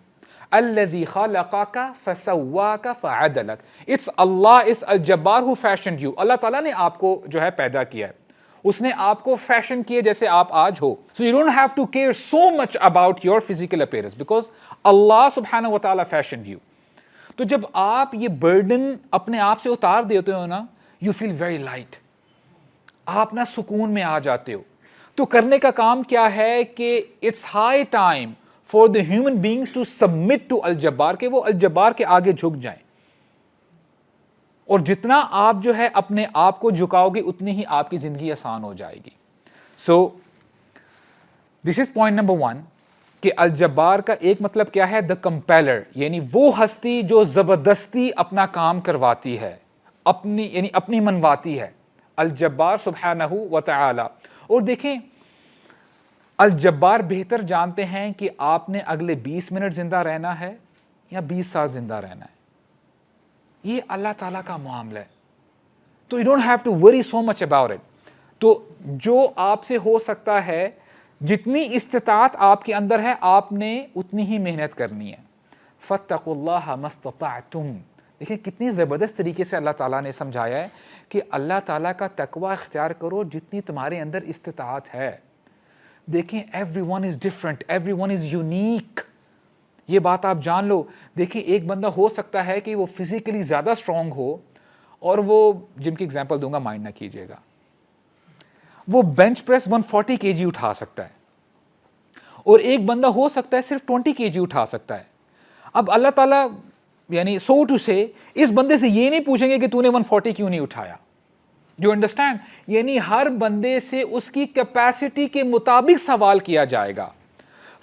الذی خلقک فسواک فعدلک. It's Allah, it's الجبار who fashioned you. اللہ تعالیٰ نے آپ کو جو ہے پیدا کیا ہے, اس نے آپ کو فیشن کیے جیسے آپ آج ہو. So you don't have to care so much about your physical appearance because Allah سبحانہ و تعالیٰ fashioned you. تو جب آپ یہ برڈن اپنے آپ سے اتار دیتے ہو نا, you feel very light, آپ نا سکون میں آ جاتے ہو. تو کرنے کا کام کیا ہے کہ it's high time for the human beings to submit to الجبار, کہ وہ الجبار کے آگے جھک جائیں. اور جتنا آپ جو ہے اپنے آپ کو جھکاؤ گے اتنی ہی آپ کی زندگی آسان ہو جائے گی. سو دس از پوائنٹ نمبر 1 کہ الجبار کا ایک مطلب کیا ہے؟ دا کمپیلر، یعنی وہ ہستی جو زبردستی اپنا کام کرواتی ہے، اپنی منواتی ہے، الجبار سبحانہ و تعالی. اور دیکھیں الجبار بہتر جانتے ہیں کہ آپ نے اگلے 20 منٹ زندہ رہنا ہے یا 20 سال زندہ رہنا ہے. یہ اللہ تعالیٰ کا معاملہ ہے. تو you don't have to worry so much about it. تو جو آپ سے ہو سکتا ہے، جتنی استطاعت آپ کے اندر ہے، آپ نے اتنی ہی محنت کرنی ہے. فاتقوا اللہ ما استطعتم. دیکھیں کتنی زبردست طریقے سے اللہ تعالیٰ نے سمجھایا ہے کہ اللہ تعالیٰ کا تقوی اختیار کرو جتنی تمہارے اندر استطاعت ہے. دیکھیں every one is different, every one is unique. یہ بات آپ جان لو. دیکھیں ایک بندہ ہو سکتا ہے کہ وہ فزیکلی زیادہ اسٹرانگ ہو، اور وہ جم کی ایگزامپل دوں گا، مائنڈ نہ کیجیے گا، وہ بینچ پریس 140 kg اٹھا سکتا ہے، اور ایک بندہ ہو سکتا ہے صرف 20 kg اٹھا سکتا ہے. اب اللہ تعالیٰ یعنی سو ٹو سے اس بندے سے یہ نہیں پوچھیں گے کہ تو نے 140 کیوں نہیں اٹھایا. Do understand? یعنی ہر بندے سے اس کی کیپیسٹی کے مطابق سوال کیا جائے گا.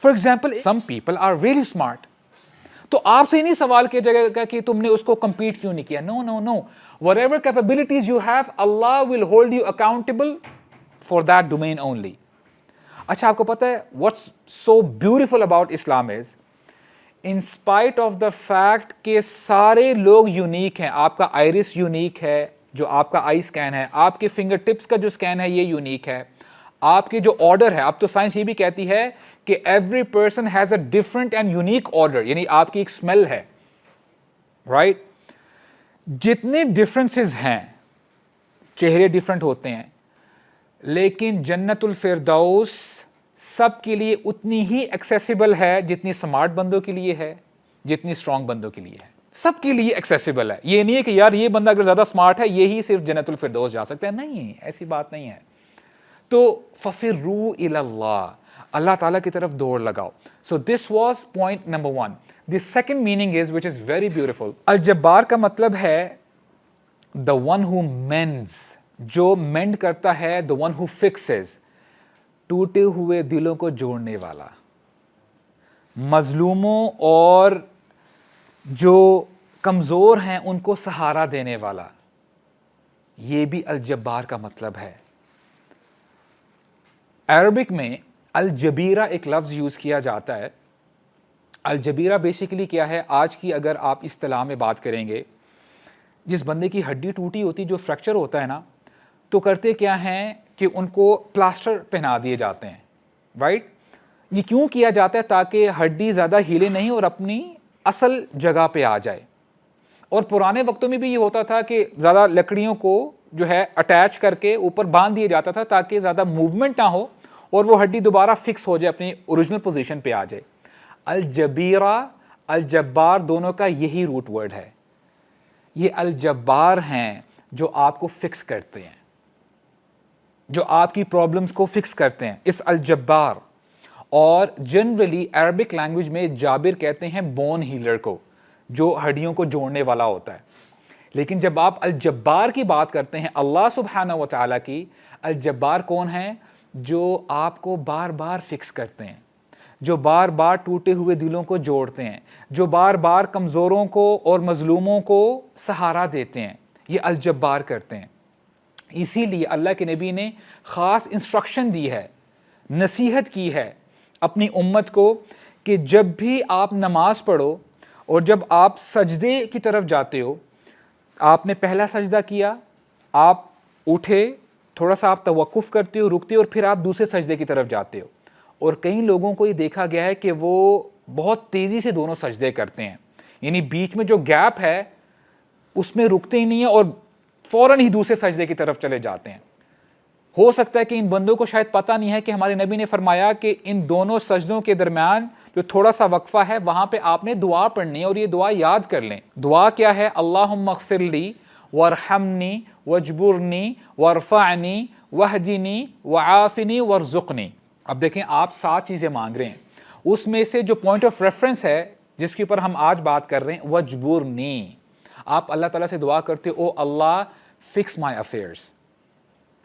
For example some people are really smart, تو آپ سے نہیں سوال کیا جائے گا کہ تم نے اس کو کمپیٹ کیوں نہیں کیا. No no no, whatever capabilities you have, Allah will hold you accountable for that domain only. اچھا آپ کو پتہ ہے what's so beautiful about Islam is, in spite of the fact کہ سارے لوگ یونیک ہیں، آپ کا آئرس یونیک ہے، جو آپ کا آئی اسکین ہے، آپ کے فنگر ٹپس کا جو اسکین ہے یہ یونیک ہے، آپ کے جو آرڈر ہے، اب تو سائنس یہ بھی کہتی ہے کہ every person has a different and unique order, یعنی آپ کی ایک اسمیل ہے، رائٹ؟ جتنے ڈفرنسز ہیں، چہرے ڈفرنٹ ہوتے ہیں، لیکن جنت الفردوس سب کے لیے اتنی ہی ایکسیسیبل ہے جتنی اسمارٹ بندوں کے لیے ہے، جتنی اسٹرانگ بندوں کے لیے ہے. سب کے لیے ایکسیسیبل ہے. یہ نہیں ہے کہ یار یہ بندہ اگر زیادہ اسمارٹ ہے یہی صرف جنت الفردوس جا سکتا ہے، نہیں، ایسی بات نہیں ہے. تو فَفِرُّوا إِلَى اللَّهِ، اللہ تعالیٰ کی طرف دوڑ لگاؤ. So this was point number 1. The second meaning is, which is very beautiful. الجبار کا مطلب ہے the one who mends، جو مینڈ کرتا ہے، the one who fixes، ٹوٹے ہوئے دلوں کو جوڑنے والا، مظلوموں اور جو کمزور ہیں ان کو سہارا دینے والا. یہ بھی الجبار کا مطلب ہے. عربک میں الجبیرہ ایک لفظ یوز کیا جاتا ہے. الجبیرہ بیسیکلی کیا ہے؟ آج کی اگر آپ اصطلاح میں بات کریں گے، جس بندے کی ہڈی ٹوٹی ہوتی، جو فریکچر ہوتا ہے نا، تو کرتے کیا ہیں کہ ان کو پلاسٹر پہنا دیے جاتے ہیں، رائٹ؟ یہ کیوں کیا جاتا ہے؟ تاکہ ہڈی زیادہ ہیلے نہیں اور اپنی اصل جگہ پہ آ جائے. اور پرانے وقتوں میں بھی یہ ہوتا تھا کہ زیادہ لکڑیوں کو جو ہے اٹیچ کر کے اوپر باندھ دیا جاتا تھا تاکہ زیادہ موومنٹ نہ ہو اور وہ ہڈی دوبارہ فکس ہو جائے، اپنی اوریجنل پوزیشن پہ آ جائے. الجبیرہ، الجبار دونوں کا یہی روٹ ورڈ ہے. یہ الجبار ہیں جو آپ کو فکس کرتے ہیں، جو آپ کی پرابلمز کو فکس کرتے ہیں، اس الجبار. اور جنرلی عربک لینگویج میں جابر کہتے ہیں بون ہیلر کو، جو ہڈیوں کو جوڑنے والا ہوتا ہے. لیکن جب آپ الجبار کی بات کرتے ہیں اللہ سبحانہ و تعالیٰ کی، الجبار کون ہیں؟ جو آپ کو بار بار فکس کرتے ہیں، جو بار بار ٹوٹے ہوئے دلوں کو جوڑتے ہیں، جو بار بار کمزوروں کو اور مظلوموں کو سہارا دیتے ہیں. یہ الجبار کرتے ہیں. اسی لیے اللہ کے نبی نے خاص انسٹرکشن دی ہے، نصیحت کی ہے اپنی امت کو کہ جب بھی آپ نماز پڑھو اور جب آپ سجدے کی طرف جاتے ہو، آپ نے پہلا سجدہ کیا، آپ اٹھے، تھوڑا سا آپ توقف کرتے ہو، رکتے ہو، اور پھر آپ دوسرے سجدے کی طرف جاتے ہو. اور کئی لوگوں کو یہ دیکھا گیا ہے کہ وہ بہت تیزی سے دونوں سجدے کرتے ہیں، یعنی بیچ میں جو گیپ ہے اس میں رکتے ہی نہیں ہیں اور فوراً ہی دوسرے سجدے کی طرف چلے جاتے ہیں. ہو سکتا ہے کہ ان بندوں کو شاید پتہ نہیں ہے کہ ہمارے نبی نے فرمایا کہ ان دونوں سجدوں کے درمیان جو تھوڑا سا وقفہ ہے وہاں پہ آپ نے دعا پڑھنی ہے، اور یہ دعا یاد کر لیں. دعا کیا ہے؟ اللہم اغفر لی وارحمنی واجبرنی وارفعنی واہدنی وعافنی وارزقنی. اب دیکھیں آپ 7 چیزیں مانگ رہے ہیں، اس میں سے جو پوائنٹ آف ریفرنس ہے جس کے اوپر ہم آج بات کر رہے ہیں، واجبرنی. آپ اللہ تعالیٰ سے دعا کرتے ہو، او اللہ فکس مائی افیئرس،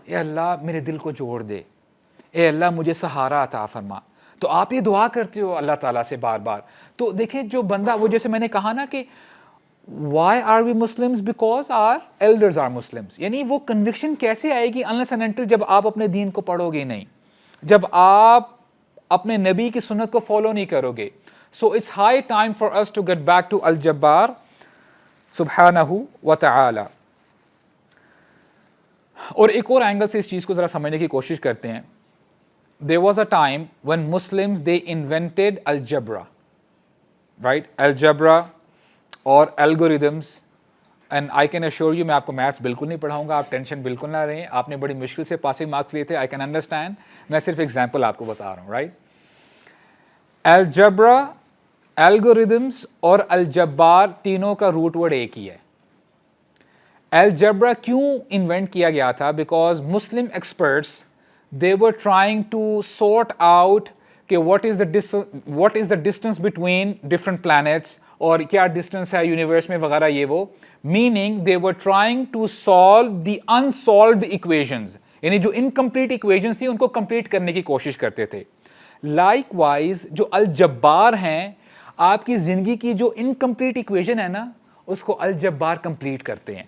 اے اللہ میرے دل کو جوڑ دے، اے اللہ مجھے سہارا عطا فرما. تو آپ یہ دعا کرتے ہو اللہ تعالیٰ سے بار بار. تو دیکھیں جو بندہ, وہ جیسے میں نے کہا نا کہ why are we Muslims, because our elders are Muslims, یعنی وہ کنوکشن کیسے آئے گی unless and until جب آپ اپنے دین کو پڑھو گے نہیں, جب آپ اپنے نبی کی سنت کو فالو نہیں کرو گے. So it's high time for us to get back to Al-Jabbar subhanahu wa ta'ala. اور ایک اور اینگل سے اس چیز کو ذرا سمجھنے کی کوشش کرتے ہیں. There was a time when Muslims they invented algebra, right? Algebra اور algorithms, and I can assure you میں آپ کو میتھس بالکل نہیں پڑھاؤں گا, آپ ٹینشن بالکل نہ رہیں, آپ نے بڑی مشکل سے پاسنگ مارکس لیے تھے, I can understand, میں صرف ایگزامپل آپ کو بتا رہا ہوں, right? Algebra, algorithms اور الجبار تینوں کا روٹ ورڈ ایک ہی ہے. Algebra کیوں انوینٹ کیا گیا تھا؟ Because Muslim experts they were trying to sort out کہ what is the distance between different planets اور کیا ڈسٹینس ہے یونیورس میں وغیرہ یہ وہ. Meaning they were trying to solve the unsolved equations, یعنی جو انکمپلیٹ equations تھی ان کو کمپلیٹ کرنے کی کوشش کرتے تھے. لائک وائز جو الجبار ہیں, آپ کی زندگی کی جو انکمپلیٹ equation ہے نا اس کو الجبار کمپلیٹ کرتے ہیں.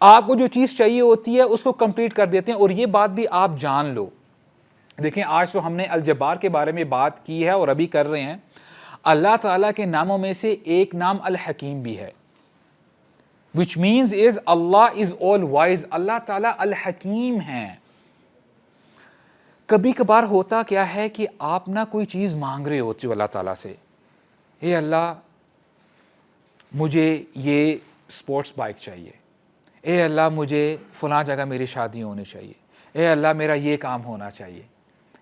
آپ کو جو چیز چاہیے ہوتی ہے اس کو کمپلیٹ کر دیتے ہیں. اور یہ بات بھی آپ جان لو, دیکھیں آج تو ہم نے الجبار کے بارے میں بات کی ہے اور ابھی کر رہے ہیں. اللہ تعالیٰ کے ناموں میں سے ایک نام الحکیم بھی ہے, which means is Allah is all wise. اللہ تعالیٰ الحکیم ہیں. کبھی کبھار ہوتا کیا ہے کہ آپ نہ کوئی چیز مانگ رہے ہوتے ہو اللہ تعالیٰ سے, اے اللہ مجھے یہ اسپورٹس بائک چاہیے, اے اللہ مجھے فلاں جگہ میری شادی ہونی چاہیے, اے اللہ میرا یہ کام ہونا چاہیے.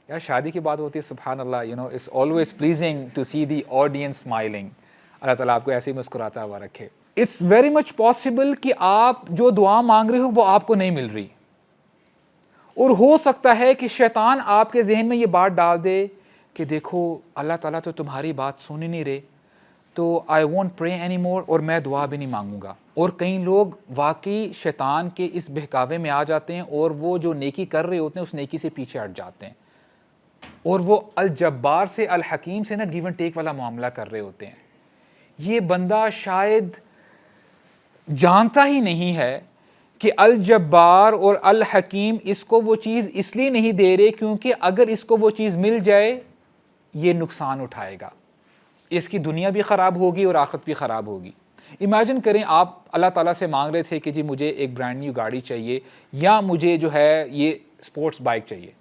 یار شادی کی بات ہوتی ہے سبحان اللہ, you know it's always pleasing to see the audience smiling. اللہ تعالیٰ آپ کو ایسے ہی مسکراتا ہوا رکھے. اٹس ویری مچ پاسبل کہ آپ جو دعا مانگ رہے ہو وہ آپ کو نہیں مل رہی, اور ہو سکتا ہے کہ شیطان آپ کے ذہن میں یہ بات ڈال دے کہ دیکھو اللہ تعالیٰ تو تمہاری بات سن ہی نہیں رہے, تو آئی وونٹ پرے اینی مور, اور میں دعا بھی نہیں مانگوں گا. اور کئی لوگ واقعی شیطان کے اس بہکاوے میں آ جاتے ہیں اور وہ جو نیکی کر رہے ہوتے ہیں اس نیکی سے پیچھے ہٹ جاتے ہیں, اور وہ الجبار سے الحکیم سے نا گیو اینڈ ٹیک والا معاملہ کر رہے ہوتے ہیں. یہ بندہ شاید جانتا ہی نہیں ہے کہ الجبار اور الحکیم اس کو وہ چیز اس لیے نہیں دے رہے کیونکہ اگر اس کو وہ چیز مل جائے یہ نقصان اٹھائے گا, اس کی دنیا بھی خراب ہوگی اور آخرت بھی خراب ہوگی. امیجن کریں آپ اللہ تعالیٰ سے مانگ رہے تھے کہ جی مجھے ایک برانڈ نیو گاڑی چاہیے یا مجھے جو ہے یہ اسپورٹس بائک چاہیے.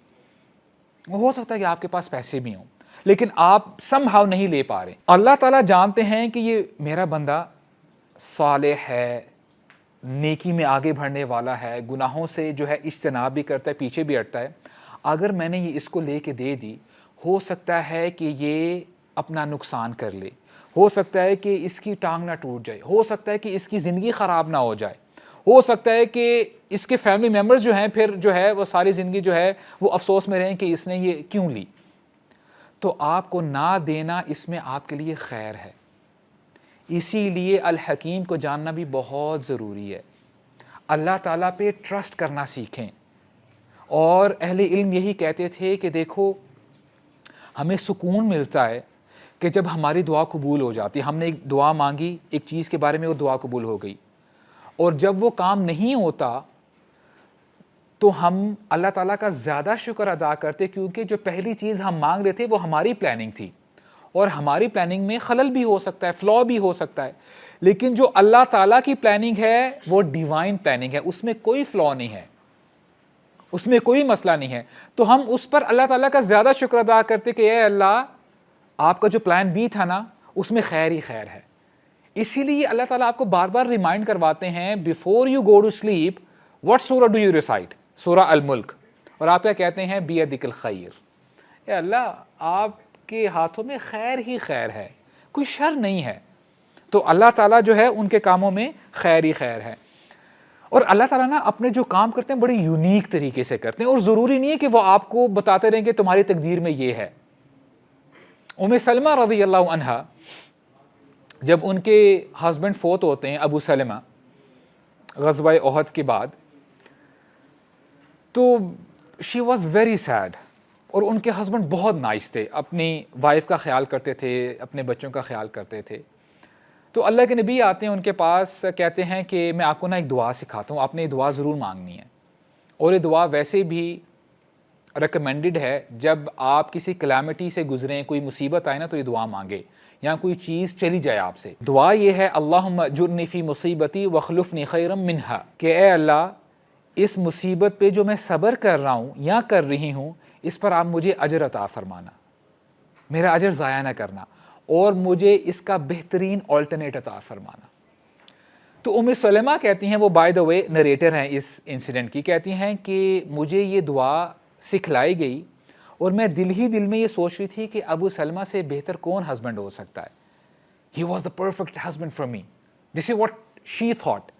ہو سکتا ہے کہ آپ کے پاس پیسے بھی ہوں لیکن آپ سم ہاؤ نہیں لے پا رہے. اللہ تعالیٰ جانتے ہیں کہ یہ میرا بندہ صالح ہے, نیکی میں آگے بڑھنے والا ہے, گناہوں سے جو ہے اجتناب بھی کرتا ہے, پیچھے بھی ہٹتا ہے. اگر میں نے یہ اس کو لے کے دے دی, ہو سکتا ہے کہ یہ اپنا نقصان کر لے, ہو سکتا ہے کہ اس کی ٹانگ نہ ٹوٹ جائے, ہو سکتا ہے کہ اس کی زندگی خراب نہ ہو جائے, ہو سکتا ہے کہ اس کے فیملی ممبرز جو ہیں پھر جو ہے وہ ساری زندگی جو ہے وہ افسوس میں رہیں کہ اس نے یہ کیوں لی. تو آپ کو نہ دینا اس میں آپ کے لیے خیر ہے. اسی لیے الحکیم کو جاننا بھی بہت ضروری ہے. اللہ تعالیٰ پہ ٹرسٹ کرنا سیکھیں. اور اہل علم یہی کہتے تھے کہ دیکھو ہمیں سکون ملتا ہے کہ جب ہماری دعا قبول ہو جاتی ہے. ہم نے ایک دعا مانگی ایک چیز کے بارے میں, وہ دعا قبول ہو گئی, اور جب وہ کام نہیں ہوتا تو ہم اللہ تعالیٰ کا زیادہ شکر ادا کرتے کیونکہ جو پہلی چیز ہم مانگ رہے تھے وہ ہماری پلاننگ تھی, اور ہماری پلاننگ میں خلل بھی ہو سکتا ہے, فلا بھی ہو سکتا ہے, لیکن جو اللہ تعالیٰ کی پلاننگ ہے وہ ڈیوائن پلاننگ ہے, اس میں کوئی فلا نہیں ہے, اس میں کوئی مسئلہ نہیں ہے. تو ہم اس پر اللہ تعالیٰ کا زیادہ شکر ادا کرتے کہ اے اللہ آپ کا جو پلان بی تھا نا اس میں خیر ہی خیر ہے. اسی لیے اللہ تعالیٰ آپ کو بار بار ریمائنڈ کرواتے ہیں before you go to sleep what surah do you recite, surah Al-Mulk, اور آپ کیا کہتے ہیں بیدک الخیر, اے اللہ آپ کے ہاتھوں میں خیر ہی خیر ہے, کوئی شر نہیں ہے. تو اللہ تعالیٰ جو ہے ان کے کاموں میں خیر ہی خیر ہے. اور اللہ تعالیٰ نا اپنے جو کام کرتے ہیں بڑی یونیک طریقے سے کرتے ہیں, اور ضروری نہیں ہے کہ وہ آپ کو بتاتے رہیں کہ تمہاری تقدیر میں یہ ہے. ام سلمہ رضی اللہ عنہا جب ان کے ہسبینڈ فوت ہوتے ہیں ابو سلمہ غزوہ احد کے بعد, تو شی واز ویری سیڈ, اور ان کے ہسبینڈ بہت نائس تھے، اپنی وائف کا خیال کرتے تھے، اپنے بچوں کا خیال کرتے تھے. تو اللہ کے نبی آتے ہیں ان کے پاس، کہتے ہیں کہ میں آپ کو نا ایک دعا سکھاتا ہوں، آپ نے یہ دعا ضرور مانگنی ہے. اور یہ دعا ویسے بھی ریکمینڈڈ ہے، جب آپ کسی کلیمٹی سے گزریں، کوئی مصیبت آئے نا تو یہ دعا مانگے، یا کوئی چیز چلی جائے آپ سے. دعا یہ ہے اللہم اجرنی فی مصیبتی واخلفنی خیرا منہا، کہ اے اللہ اس مصیبت پہ جو میں صبر کر رہا ہوں یا کر رہی ہوں، اس پر آپ مجھے اجر عطا فرمانا، میرا اجر ضائع نہ کرنا، اور مجھے اس کا بہترین آلٹرنیٹ عطا فرمانا. تو ام سلمہ کہتی ہیں، وہ بائی دا وے نریٹر ہیں اس انسیڈنٹ کی، کہتی ہیں کہ مجھے یہ دعا سکھلائی گئی اور میں دل ہی دل میں یہ سوچ رہی تھی کہ ابو سلمہ سے بہتر کون ہسبینڈ ہو سکتا ہے. He was the perfect husband for me, this is what she thought.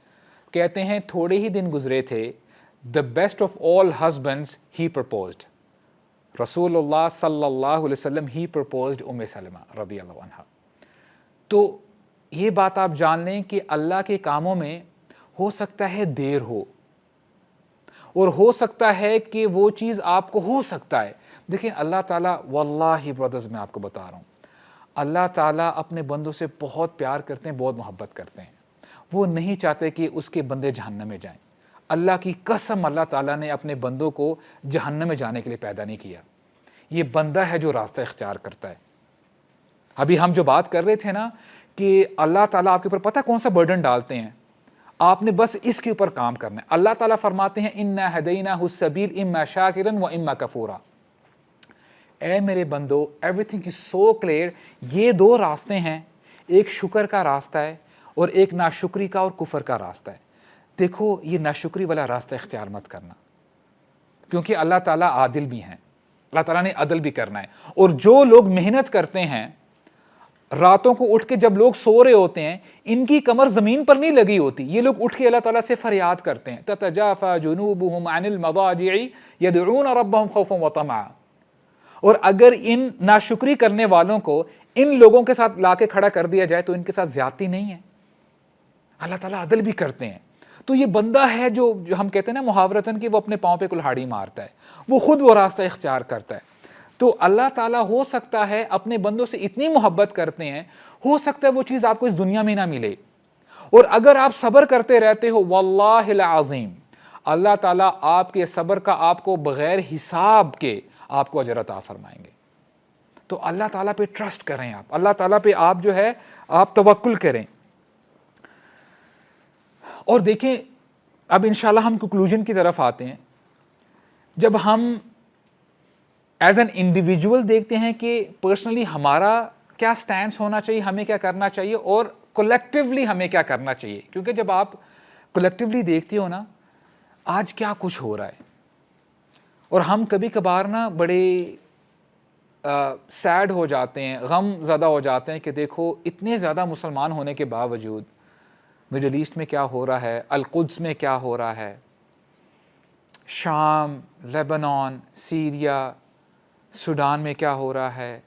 کہتے ہیں تھوڑے ہی دن گزرے تھے، the best of all husbands he proposed, رسول اللہ صلی اللہ علیہ وسلم ہی پرپوزڈ ام سلمہ رضی اللہ عنہا. تو یہ بات آپ جان لیں کہ اللہ کے کاموں میں ہو سکتا ہے دیر ہو، اور ہو سکتا ہے کہ وہ چیز آپ کو ہو سکتا ہے. دیکھیں اللہ تعالیٰ، واللہ برادرز میں آپ کو بتا رہا ہوں، اللہ تعالیٰ اپنے بندوں سے بہت پیار کرتے ہیں، بہت محبت کرتے ہیں. وہ نہیں چاہتے کہ اس کے بندے جہنم میں جائیں. اللہ کی قسم اللہ تعالیٰ نے اپنے بندوں کو جہنم میں جانے کے لیے پیدا نہیں کیا. یہ بندہ ہے جو راستہ اختیار کرتا ہے. ابھی ہم جو بات کر رہے تھے نا کہ اللہ تعالیٰ آپ کے اوپر پتہ کون سا برڈن ڈالتے ہیں، آپ نے بس اس کے اوپر کام کرنا ہے. اللہ تعالیٰ فرماتے ہیں اِنَّا هَدَيْنَاهُ السَّبِيلَ إِمَّا شَاكِرًا وَإِمَّا كَفُورًا. اے میرے بندو، every thing is so clear. یہ دو راستے ہیں، ایک شکر کا راستہ ہے اور ایک ناشکری کا اور کفر کا راستہ ہے. دیکھو یہ ناشکری والا راستہ اختیار مت کرنا، کیونکہ اللہ تعالیٰ عادل بھی ہیں، اللہ تعالیٰ نے عدل بھی کرنا ہے. اور جو لوگ محنت کرتے ہیں راتوں کو اٹھ کے، جب لوگ سو رہے ہوتے ہیں، ان کی کمر زمین پر نہیں لگی ہوتی، یہ لوگ اٹھ کے اللہ تعالیٰ سے فریاد کرتے ہیں. تتجافى جنوبهم عن المضاجع يدعون ربهم خوفا وطمعا. اور اگر ان ناشکری کرنے والوں کو ان لوگوں کے ساتھ لا کے کھڑا کر دیا جائے تو ان کے ساتھ زیادتی نہیں ہے. اللہ تعالیٰ عدل بھی کرتے ہیں. تو یہ بندہ ہے جو ہم کہتے ہیں نا محاورتاً کہ وہ اپنے پاؤں پہ کلہاڑی مارتا ہے، وہ خود وہ راستہ اختیار کرتا ہے. تو اللہ تعالیٰ ہو سکتا ہے اپنے بندوں سے اتنی محبت کرتے ہیں، ہو سکتا ہے وہ چیز آپ کو اس دنیا میں نہ ملے، اور اگر آپ صبر کرتے رہتے ہو واللہ العظیم اللہ تعالیٰ آپ کے صبر کا آپ کو بغیر حساب کے آپ کو اجر عطا فرمائیں گے. تو اللہ تعالیٰ پہ ٹرسٹ کریں، آپ اللہ تعالیٰ پہ آپ جو ہے آپ توکل کریں. اور دیکھیں اب انشاءاللہ ہم کنکلوژن کی طرف آتے ہیں. جب ہم ایز این انڈیویجول دیکھتے ہیں کہ پرسنلی ہمارا کیا سٹینس ہونا چاہیے، ہمیں کیا کرنا چاہیے، اور کولیکٹیولی ہمیں کیا کرنا چاہیے. کیونکہ جب آپ کولیکٹیولی دیکھتے ہو نا آج کیا کچھ ہو رہا ہے، اور ہم کبھی کبھار نا بڑے سیڈ ہو جاتے ہیں، غم زدہ ہو جاتے ہیں کہ دیکھو اتنے زیادہ مسلمان ہونے کے باوجود مڈل ایسٹ میں کیا ہو رہا ہے، القدس میں کیا ہو رہا ہے، شام، لیبنان، سیریا، سوڈان میں کیا ہو رہا ہے،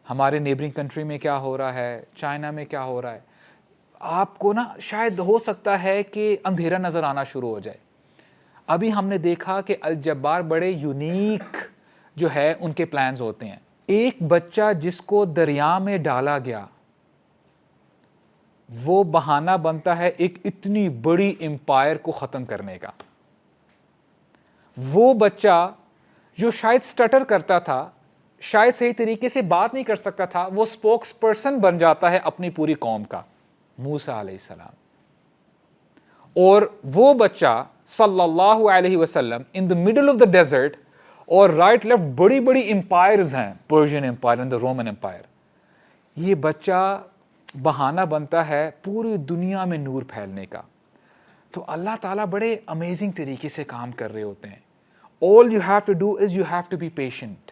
ہمارے نیبرنگ کنٹری میں کیا ہو رہا ہے، چائنا میں کیا ہو رہا ہے. آپ کو نا شاید ہو سکتا ہے کہ اندھیرا نظر آنا شروع ہو جائے. ابھی ہم نے دیکھا کہ الجبار بڑے یونیک جو ہے ان کے پلانز ہوتے ہیں. ایک بچہ جس کو دریا میں ڈالا گیا وہ بہانہ بنتا ہے ایک اتنی بڑی امپائر کو ختم کرنے کا. وہ بچہ جو شاید سٹٹر کرتا تھا، شاید صحیح طریقے سے بات نہیں کر سکتا تھا، وہ سپوکس پرسن بن جاتا ہے اپنی پوری قوم کا، موسیٰ علیہ السلام. اور وہ بچہ صلی اللہ علیہ وسلم in the middle of the desert, اور رائٹ لیفٹ بڑی بڑی امپائرز ہیں، Persian empire and the Roman empire. یہ بچہ بہانہ بنتا ہے پوری دنیا میں نور پھیلنے کا. تو اللہ تعالیٰ بڑے امیزنگ طریقے سے کام کر رہے ہوتے ہیں. All you have to do is you have to be patient.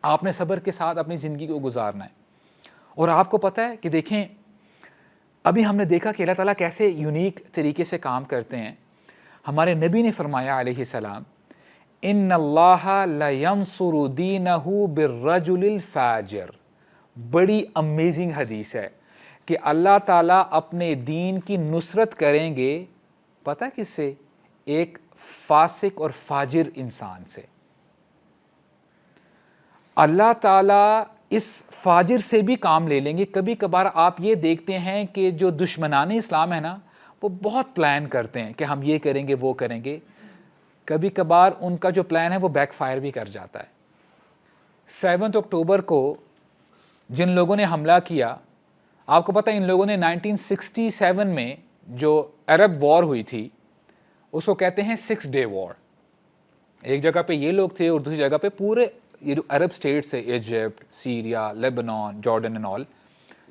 آپ نے صبر کے ساتھ اپنی زندگی کو گزارنا ہے. اور آپ کو پتہ ہے کہ دیکھیں ابھی ہم نے دیکھا کہ اللہ تعالیٰ کیسے یونیک طریقے سے کام کرتے ہیں. ہمارے نبی نے فرمایا علیہ السلام ان اللہ لینصر دینہ بالرجل الفاجر. بڑی امیزنگ حدیث ہے کہ اللہ تعالیٰ اپنے دین کی نصرت کریں گے، پتہ کس سے؟ ایک فاسق اور فاجر انسان سے. اللہ تعالیٰ اس فاجر سے بھی کام لے لیں گے. کبھی کبھار آپ یہ دیکھتے ہیں کہ جو دشمنان اسلام ہے نا وہ بہت پلان کرتے ہیں کہ ہم یہ کریں گے وہ کریں گے. کبھی کبھار ان کا جو پلان ہے وہ بیک فائر بھی کر جاتا ہے. 7 اکتوبر کو جن لوگوں نے حملہ کیا, آپ کو پتہ ہے ان لوگوں نے 1967 میں جو عرب وار ہوئی تھی اس کو کہتے ہیں 6 ڈے وار. ایک جگہ پہ یہ لوگ تھے اور دوسری جگہ پہ پورے یہ جو عرب سٹیٹس ہے, Egypt, Syria, Lebanon, Jordan and all,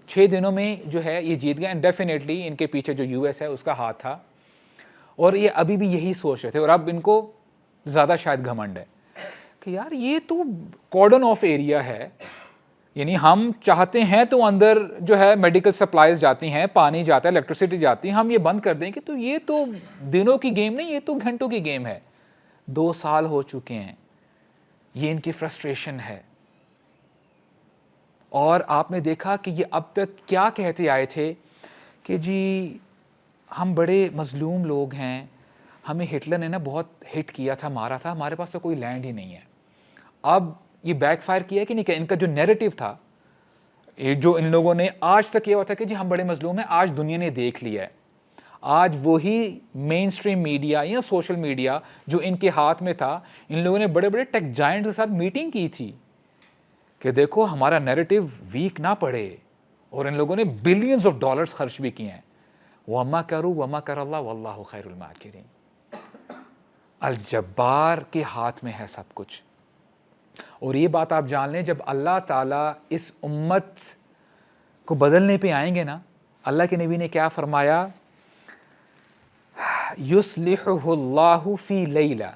6 دنوں میں جو ہے یہ جیت گئے. اینڈ ڈیفینیٹلی ان کے پیچھے جو یو ایس ہے اس کا ہاتھ تھا, اور یہ ابھی بھی یہی سوچ رہے تھے. اور اب ان کو زیادہ شاید گھمنڈ ہے کہ یار یہ تو کارڈن آف ایریا ہے, یعنی ہم چاہتے ہیں تو اندر جو ہے میڈیکل سپلائیز جاتی ہیں, پانی جاتا ہے, الیکٹریسٹی جاتی ہے, ہم یہ بند کر دیں کہ تو یہ تو دنوں کی گیم نہیں, یہ تو گھنٹوں کی گیم ہے. 2 سال ہو چکے ہیں, یہ ان کی فرسٹریشن ہے. اور آپ نے دیکھا کہ یہ اب تک کیا کہتے آئے تھے کہ جی ہم بڑے مظلوم لوگ ہیں, ہمیں ہٹلر نے نا بہت ہٹ کیا تھا, مارا تھا, ہمارے پاس تو کوئی لینڈ ہی نہیں ہے. اب یہ بیک فائر کیا کہ نہیں, کہ ان کا جو نیریٹو تھا, جو ان لوگوں نے آج تک یہ ہوتا ہے کہ جی ہم بڑے مظلوم ہیں, آج دنیا نے دیکھ لیا ہے. آج وہی مین سٹریم میڈیا یا سوشل میڈیا جو ان کے ہاتھ میں تھا, ان لوگوں نے بڑے بڑے ٹیک جائنٹ کے ساتھ میٹنگ کی تھی کہ دیکھو ہمارا نیریٹو ویک نہ پڑے, اور ان لوگوں نے بلینز آف ڈالرز خرچ بھی کیے ہیں. وَمَا كَرُوا وَمَا كَرَ اللَّهُ وَاللَّهُ خَيْرُ الْمَاكِرِينَ. الجبار کے ہاتھ میں ہے سب کچھ. اور یہ بات آپ جان لیں, جب اللہ تعالیٰ اس امت کو بدلنے پہ آئیں گے نا, اللہ کے نبی نے کیا فرمایا, یُصْلِحُهُ اللَّهُ فِي لَيْلَةٍ.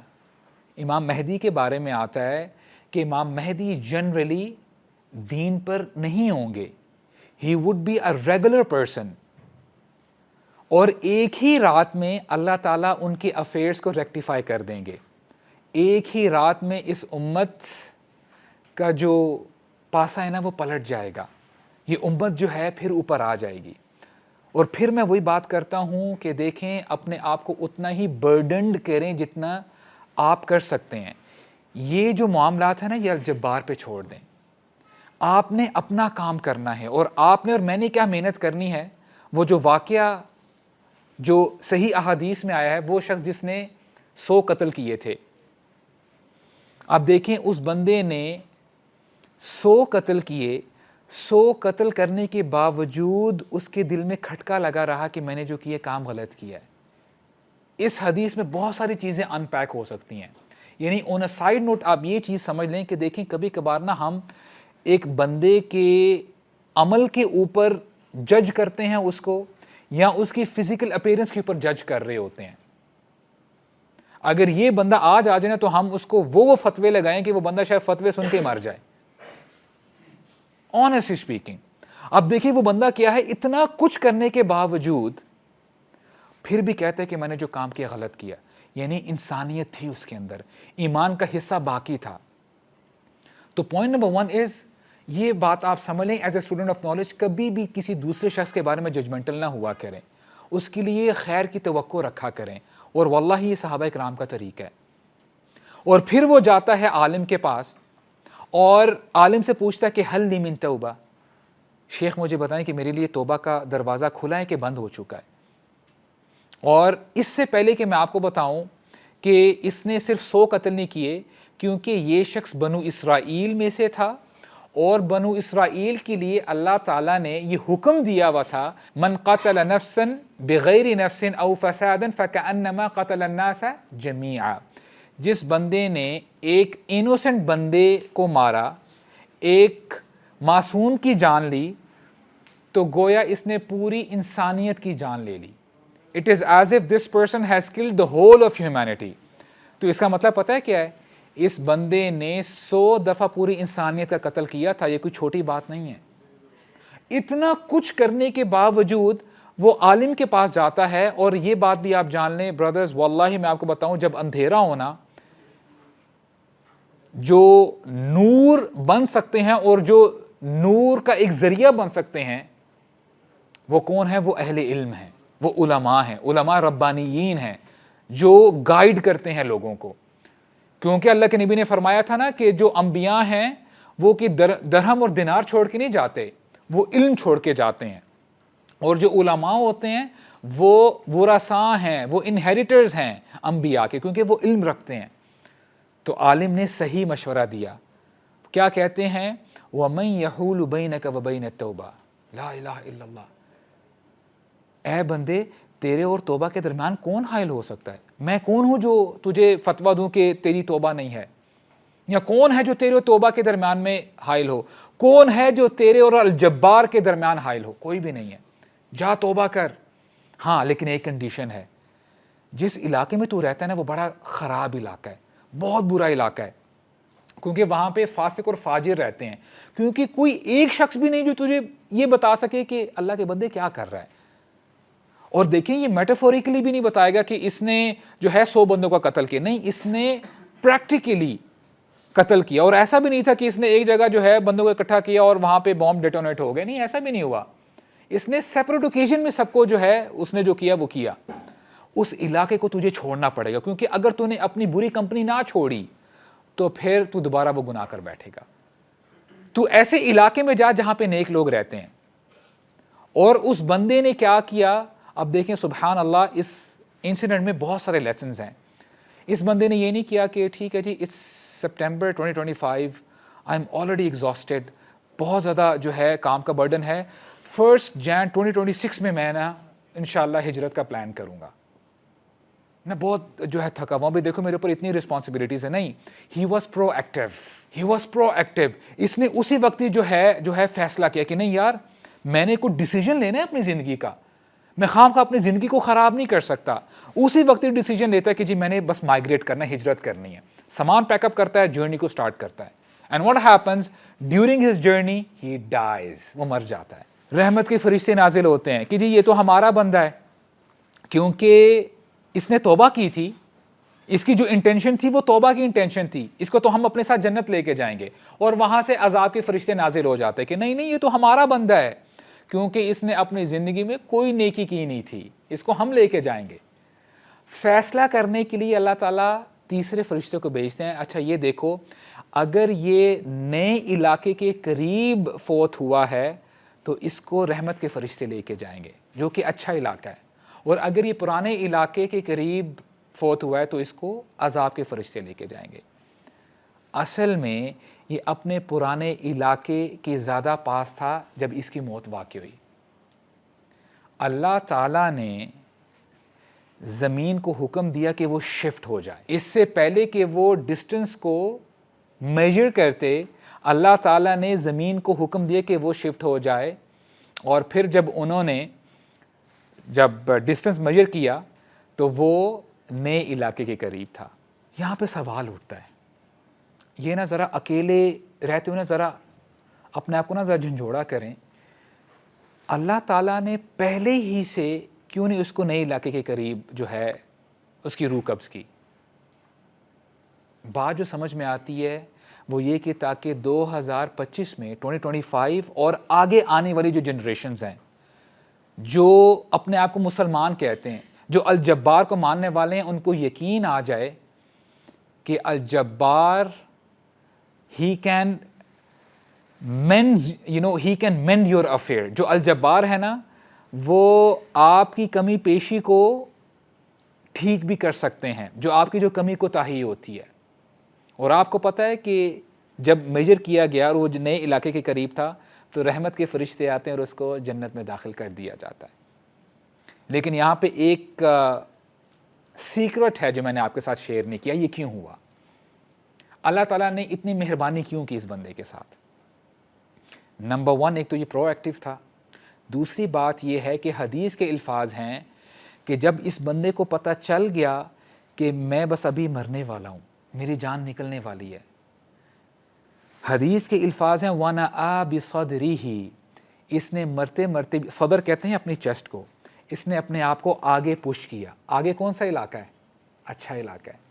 امام مہدی کے بارے میں آتا ہے کہ امام مہدی جنرلی دین پر نہیں ہوں گے, he would be a regular person, اور ایک ہی رات میں اللہ تعالیٰ ان کے افیئرس کو ریکٹیفائی کر دیں گے. ایک ہی رات میں اس امت کا جو پاسا ہے نا وہ پلٹ جائے گا, یہ امت جو ہے پھر اوپر آ جائے گی. اور پھر میں وہی بات کرتا ہوں کہ دیکھیں اپنے آپ کو اتنا ہی برڈنڈ کریں جتنا آپ کر سکتے ہیں. یہ جو معاملات ہیں نا یہ الجبار پہ چھوڑ دیں. آپ نے اپنا کام کرنا ہے, اور آپ نے اور میں نے کیا محنت کرنی ہے. وہ جو واقعہ جو صحیح احادیث میں آیا ہے, وہ شخص جس نے 100 قتل کیے تھے, اب دیکھیں اس بندے نے 100 قتل کیے, 100 قتل کرنے کے باوجود اس کے دل میں کھٹکا لگا رہا کہ میں نے جو کیا کام غلط کیا ہے. اس حدیث میں بہت ساری چیزیں ان پیک ہو سکتی ہیں. یعنی اون اے سائیڈ نوٹ آپ یہ چیز سمجھ لیں کہ دیکھیں کبھی کبھار نا ہم ایک بندے کے عمل کے اوپر جج کرتے ہیں اس کو, یا اس کی فزیکل اپیرنس کے اوپر جج کر رہے ہوتے ہیں. اگر یہ بندہ آج آ جائے نا تو ہم اس کو وہ فتوے لگائیں کہ وہ بندہ شاید فتوے سن کے مر جائے, آنیسٹلی اسپیکنگ. اب دیکھیں وہ بندہ کیا ہے, اتنا کچھ کرنے کے باوجود پھر بھی کہتا ہے کہ میں نے جو کام کیا غلط کیا. یعنی انسانیت تھی اس کے اندر, ایمان کا حصہ باقی تھا. تو پوائنٹ نمبر 1 از, یہ بات آپ سمجھ لیں as a student of knowledge, کبھی بھی کسی دوسرے شخص کے بارے میں ججمنٹل نہ ہوا کریں, اس کے لیے خیر کی توقع رکھا کریں. اور واللہ یہ صحابہ کرام کا طریقہ ہے. اور پھر وہ جاتا ہے عالم کے پاس اور عالم سے پوچھتا ہے کہ حل لی من توبہ, شیخ مجھے بتائیں کہ میرے لیے توبہ کا دروازہ کھلا ہے کہ بند ہو چکا ہے. اور اس سے پہلے کہ میں آپ کو بتاؤں کہ اس نے صرف 100 قتل نہیں کیے, کیونکہ یہ شخص بنو اسرائیل میں سے تھا, اور بنو اسرائیل کے لیے اللہ تعالیٰ نے یہ حکم دیا ہوا تھا, من قتل نفسا بغیر نفس او فساد فکأنما قتل الناس جميعا. جس بندے نے ایک انوسنٹ بندے کو مارا, ایک معصوم کی جان لی, تو گویا اس نے پوری انسانیت کی جان لے لی. It is as if this person has killed the whole of humanity. تو اس کا مطلب پتہ ہے کیا ہے, اس بندے نے 100 دفعہ پوری انسانیت کا قتل کیا تھا. یہ کوئی چھوٹی بات نہیں ہے. اتنا کچھ کرنے کے باوجود وہ عالم کے پاس جاتا ہے. اور یہ بات بھی آپ جان لیں برادرز, واللہ میں آپ کو بتاؤں, جب اندھیرا ہونا جو نور بن سکتے ہیں اور جو نور کا ایک ذریعہ بن سکتے ہیں, وہ کون ہے؟ وہ اہل علم ہیں, وہ علماء ہیں, علماء ربانیین ہیں جو گائیڈ کرتے ہیں لوگوں کو. کیونکہ اللہ کے نبی نے فرمایا تھا نا کہ جو انبیاء ہیں وہ کہ درہم اور دینار چھوڑ کے نہیں جاتے، وہ علم چھوڑ کے جاتے ہیں. اور جو علماء ہوتے ہیں وہ ورثاء ہیں، وہ انہیریٹرز ہیں انبیاء کے، کیونکہ وہ علم رکھتے ہیں. تو عالم نے صحیح مشورہ دیا. کیا کہتے ہیں؟ وَمَن يَحُولُ بَيْنَكَ وَبَيْنَ التَّوْبَةِ لا الہ الا اللہ. اے بندے، تیرے اور توبہ کے درمیان کون حائل ہو سکتا ہے؟ میں کون ہوں جو تجھے فتویٰ دوں کہ تیری توبہ نہیں ہے؟ یا کون ہے جو تیرے اور توبہ کے درمیان میں حائل ہو؟ کون ہے جو تیرے اور الجبار کے درمیان حائل ہو؟ کوئی بھی نہیں ہے. جا توبہ کر. ہاں لیکن ایک کنڈیشن ہے، جس علاقے میں تو رہتا ہے نا وہ بڑا خراب علاقہ ہے، بہت برا علاقہ ہے، کیونکہ وہاں پہ فاسق اور فاجر رہتے ہیں. کیونکہ کوئی ایک شخص بھی نہیں جو تجھے یہ بتا سکے کہ اللہ کے بندے کیا کر رہا ہے. اور دیکھیں یہ میٹافوریکلی بھی نہیں بتائے گا کہ اس نے جو ہے 100 بندوں کا قتل کیا، نہیں، اس نے پریکٹیکلی قتل کیا. اور ایسا بھی نہیں تھا کہ اس نے ایک جگہ جو ہے بندوں کو اکٹھا کیا اور وہاں پہ بوم ڈیٹونیٹ ہو گئے، نہیں، ایسا بھی نہیں ہوا. اس نے سیپریٹ اوکیزن میں سب کو جو ہے اس نے جو کیا وہ کیا. اس علاقے کو تجھے چھوڑنا پڑے گا، کیونکہ اگر تو نے اپنی بری کمپنی نہ چھوڑی تو پھر تو دوبارہ وہ گناہ کر بیٹھے گا. تو ایسے علاقے میں جا جہاں پہ نیک لوگ رہتے ہیں. اور اس بندے نے کیا کیا؟ اب دیکھیں سبحان اللہ، اس انسیڈنٹ میں بہت سارے لیسنز ہیں. اس بندے نے یہ نہیں کیا کہ ٹھیک ہے جی it's September 2025، I am already exhausted, بہت زیادہ جو ہے کام کا برڈن ہے، 1 جان 2026 میں میں نا انشاءاللہ ہجرت کا پلان کروں گا، میں بہت جو ہے تھکا ہوا بھی، دیکھو میرے اوپر اتنی رسپانسبلٹیز ہیں. نہیں، ہی واز پرو ایکٹیو. اس نے اسی وقت ہی جو ہے فیصلہ کیا کہ نہیں یار، میں نے کوئی ڈیسیجن لینا ہے اپنی زندگی کا، میں خام خواہ اپنی زندگی کو خراب نہیں کر سکتا. اسی وقت ہی ڈیسیجن لیتا ہے کہ جی میں نے بس مائگریٹ کرنا ہے، ہجرت کرنی ہے، سامان پیک اپ کرتا ہے، جرنی کو سٹارٹ کرتا ہے. And what happens during his journey? He dies, وہ مر جاتا ہے. رحمت کے فرشتے نازل ہوتے ہیں کہ جی یہ تو ہمارا بندہ ہے، کیونکہ اس نے توبہ کی تھی، اس کی جو انٹینشن تھی وہ توبہ کی انٹینشن تھی، اس کو تو ہم اپنے ساتھ جنت لے کے جائیں گے. اور وہاں سے عذاب کے فرشتے نازل ہو جاتے ہیں کہ نہیں یہ تو ہمارا بندہ ہے، کیونکہ اس نے اپنی زندگی میں کوئی نیکی کی نہیں تھی، اس کو ہم لے کے جائیں گے. فیصلہ کرنے کے لیے اللہ تعالیٰ تیسرے فرشتے کو بھیجتے ہیں. اچھا یہ دیکھو، اگر یہ نئے علاقے کے قریب فوت ہوا ہے تو اس کو رحمت کے فرشتے لے کے جائیں گے، جو کہ اچھا علاقہ ہے. اور اگر یہ پرانے علاقے کے قریب فوت ہوا ہے تو اس کو عذاب کے فرشتے لے کے جائیں گے. اصل میں یہ اپنے پرانے علاقے کے زیادہ پاس تھا جب اس کی موت واقع ہوئی. اللہ تعالیٰ نے زمین کو حکم دیا کہ وہ شفٹ ہو جائے. اس سے پہلے کہ وہ ڈسٹنس کو میجر کرتے، اللہ تعالیٰ نے زمین کو حکم دیا کہ وہ شفٹ ہو جائے. اور پھر جب انہوں نے ڈسٹنس میجر کیا تو وہ نئے علاقے کے قریب تھا. یہاں پہ سوال اٹھتا ہے، یہ نا ذرا اکیلے رہتے ہوئے نا ذرا اپنے آپ کو نا ذرا جھنجھوڑا کریں. اللہ تعالیٰ نے پہلے ہی سے کیوں نہیں اس کو نئے علاقے کے قریب جو ہے اس کی روح قبض کی؟ بات جو سمجھ میں آتی ہے وہ یہ کہ تاکہ 2025 میں 2025 اور آگے آنے والی جو جنریشنز ہیں، جو اپنے آپ کو مسلمان کہتے ہیں، جو الجبار کو ماننے والے ہیں، ان کو یقین آ جائے کہ الجبار ہی کین مینڈ یور افیئر. جو الجبار ہے نا وہ آپ کی کمی پیشی کو ٹھیک بھی کر سکتے ہیں، جو آپ کی جو کمی کوتاہی ہوتی ہے. اور آپ کو پتہ ہے کہ جب میجر کیا گیا اور وہ نئے علاقے کے قریب تھا تو رحمت کے فرشتے آتے ہیں اور اس کو جنت میں داخل کر دیا جاتا ہے. لیکن یہاں پہ ایک سیکرٹ ہے جو میں نے آپ کے ساتھ شیئر نہیں کیا. یہ کیوں ہوا؟ اللہ تعالیٰ نے اتنی مہربانی کیوں کی اس بندے کے ساتھ؟ نمبر 1، ایک تو یہ پرو ایکٹیو تھا. دوسری بات یہ ہے کہ حدیث کے الفاظ ہیں کہ جب اس بندے کو پتہ چل گیا کہ میں بس ابھی مرنے والا ہوں، میری جان نکلنے والی ہے، حدیث کے الفاظ ہیں وَنَأَى بِصَدْرِهِ، اس نے مرتے مرتے، صدر کہتے ہیں اپنی چیسٹ کو، اس نے اپنے آپ کو آگے پش کیا. آگے کون سا علاقہ ہے؟ اچھا علاقہ ہے.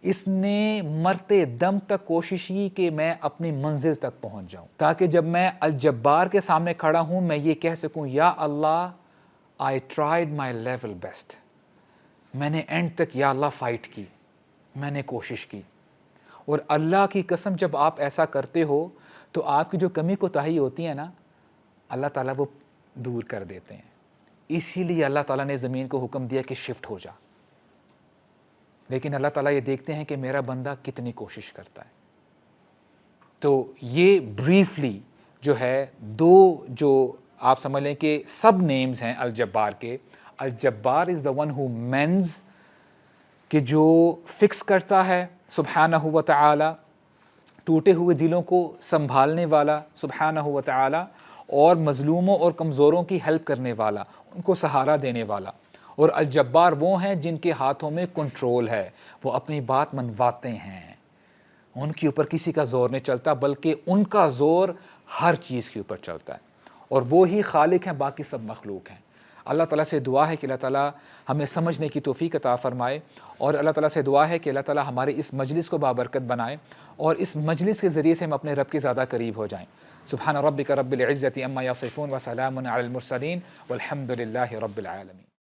اس نے مرتے دم تک کوشش کی کہ میں اپنی منزل تک پہنچ جاؤں، تاکہ جب میں الجبار کے سامنے کھڑا ہوں میں یہ کہہ سکوں یا اللہ I tried my level best، میں نے اینڈ تک یا اللہ فائٹ کی، میں نے کوشش کی. اور اللہ کی قسم جب آپ ایسا کرتے ہو تو آپ کی جو کمی کوتاہی ہوتی ہے نا اللہ تعالیٰ وہ دور کر دیتے ہیں. اسی لیے اللہ تعالیٰ نے زمین کو حکم دیا کہ شفٹ ہو جا. لیکن اللہ تعالیٰ یہ دیکھتے ہیں کہ میرا بندہ کتنی کوشش کرتا ہے. تو یہ بریفلی جو ہے دو جو آپ سمجھ لیں کہ سب نیمز ہیں الجبار کے. الجبار is the one who means, کہ جو فکس کرتا ہے سبحانہ و تعالی، ٹوٹے ہوئے دلوں کو سنبھالنے والا سبحانہ و تعالی، اور مظلوموں اور کمزوروں کی ہیلپ کرنے والا، ان کو سہارا دینے والا. اور الجبار وہ ہیں جن کے ہاتھوں میں کنٹرول ہے، وہ اپنی بات منواتے ہیں، ان کے اوپر کسی کا زور نہیں چلتا بلکہ ان کا زور ہر چیز کے اوپر چلتا ہے. اور وہ ہی خالق ہیں، باقی سب مخلوق ہیں. اللہ تعالیٰ سے دعا ہے کہ اللہ تعالیٰ ہمیں سمجھنے کی توفیق عطا فرمائے، اور اللہ تعالیٰ سے دعا ہے کہ اللہ تعالیٰ ہمارے اس مجلس کو بابرکت بنائے، اور اس مجلس کے ذریعے سے ہم اپنے رب کے زیادہ قریب ہو جائیں. سبحان ربک رب العزت عما یصفون وسلام علی المرسلین والحمد للہ رب العالمین.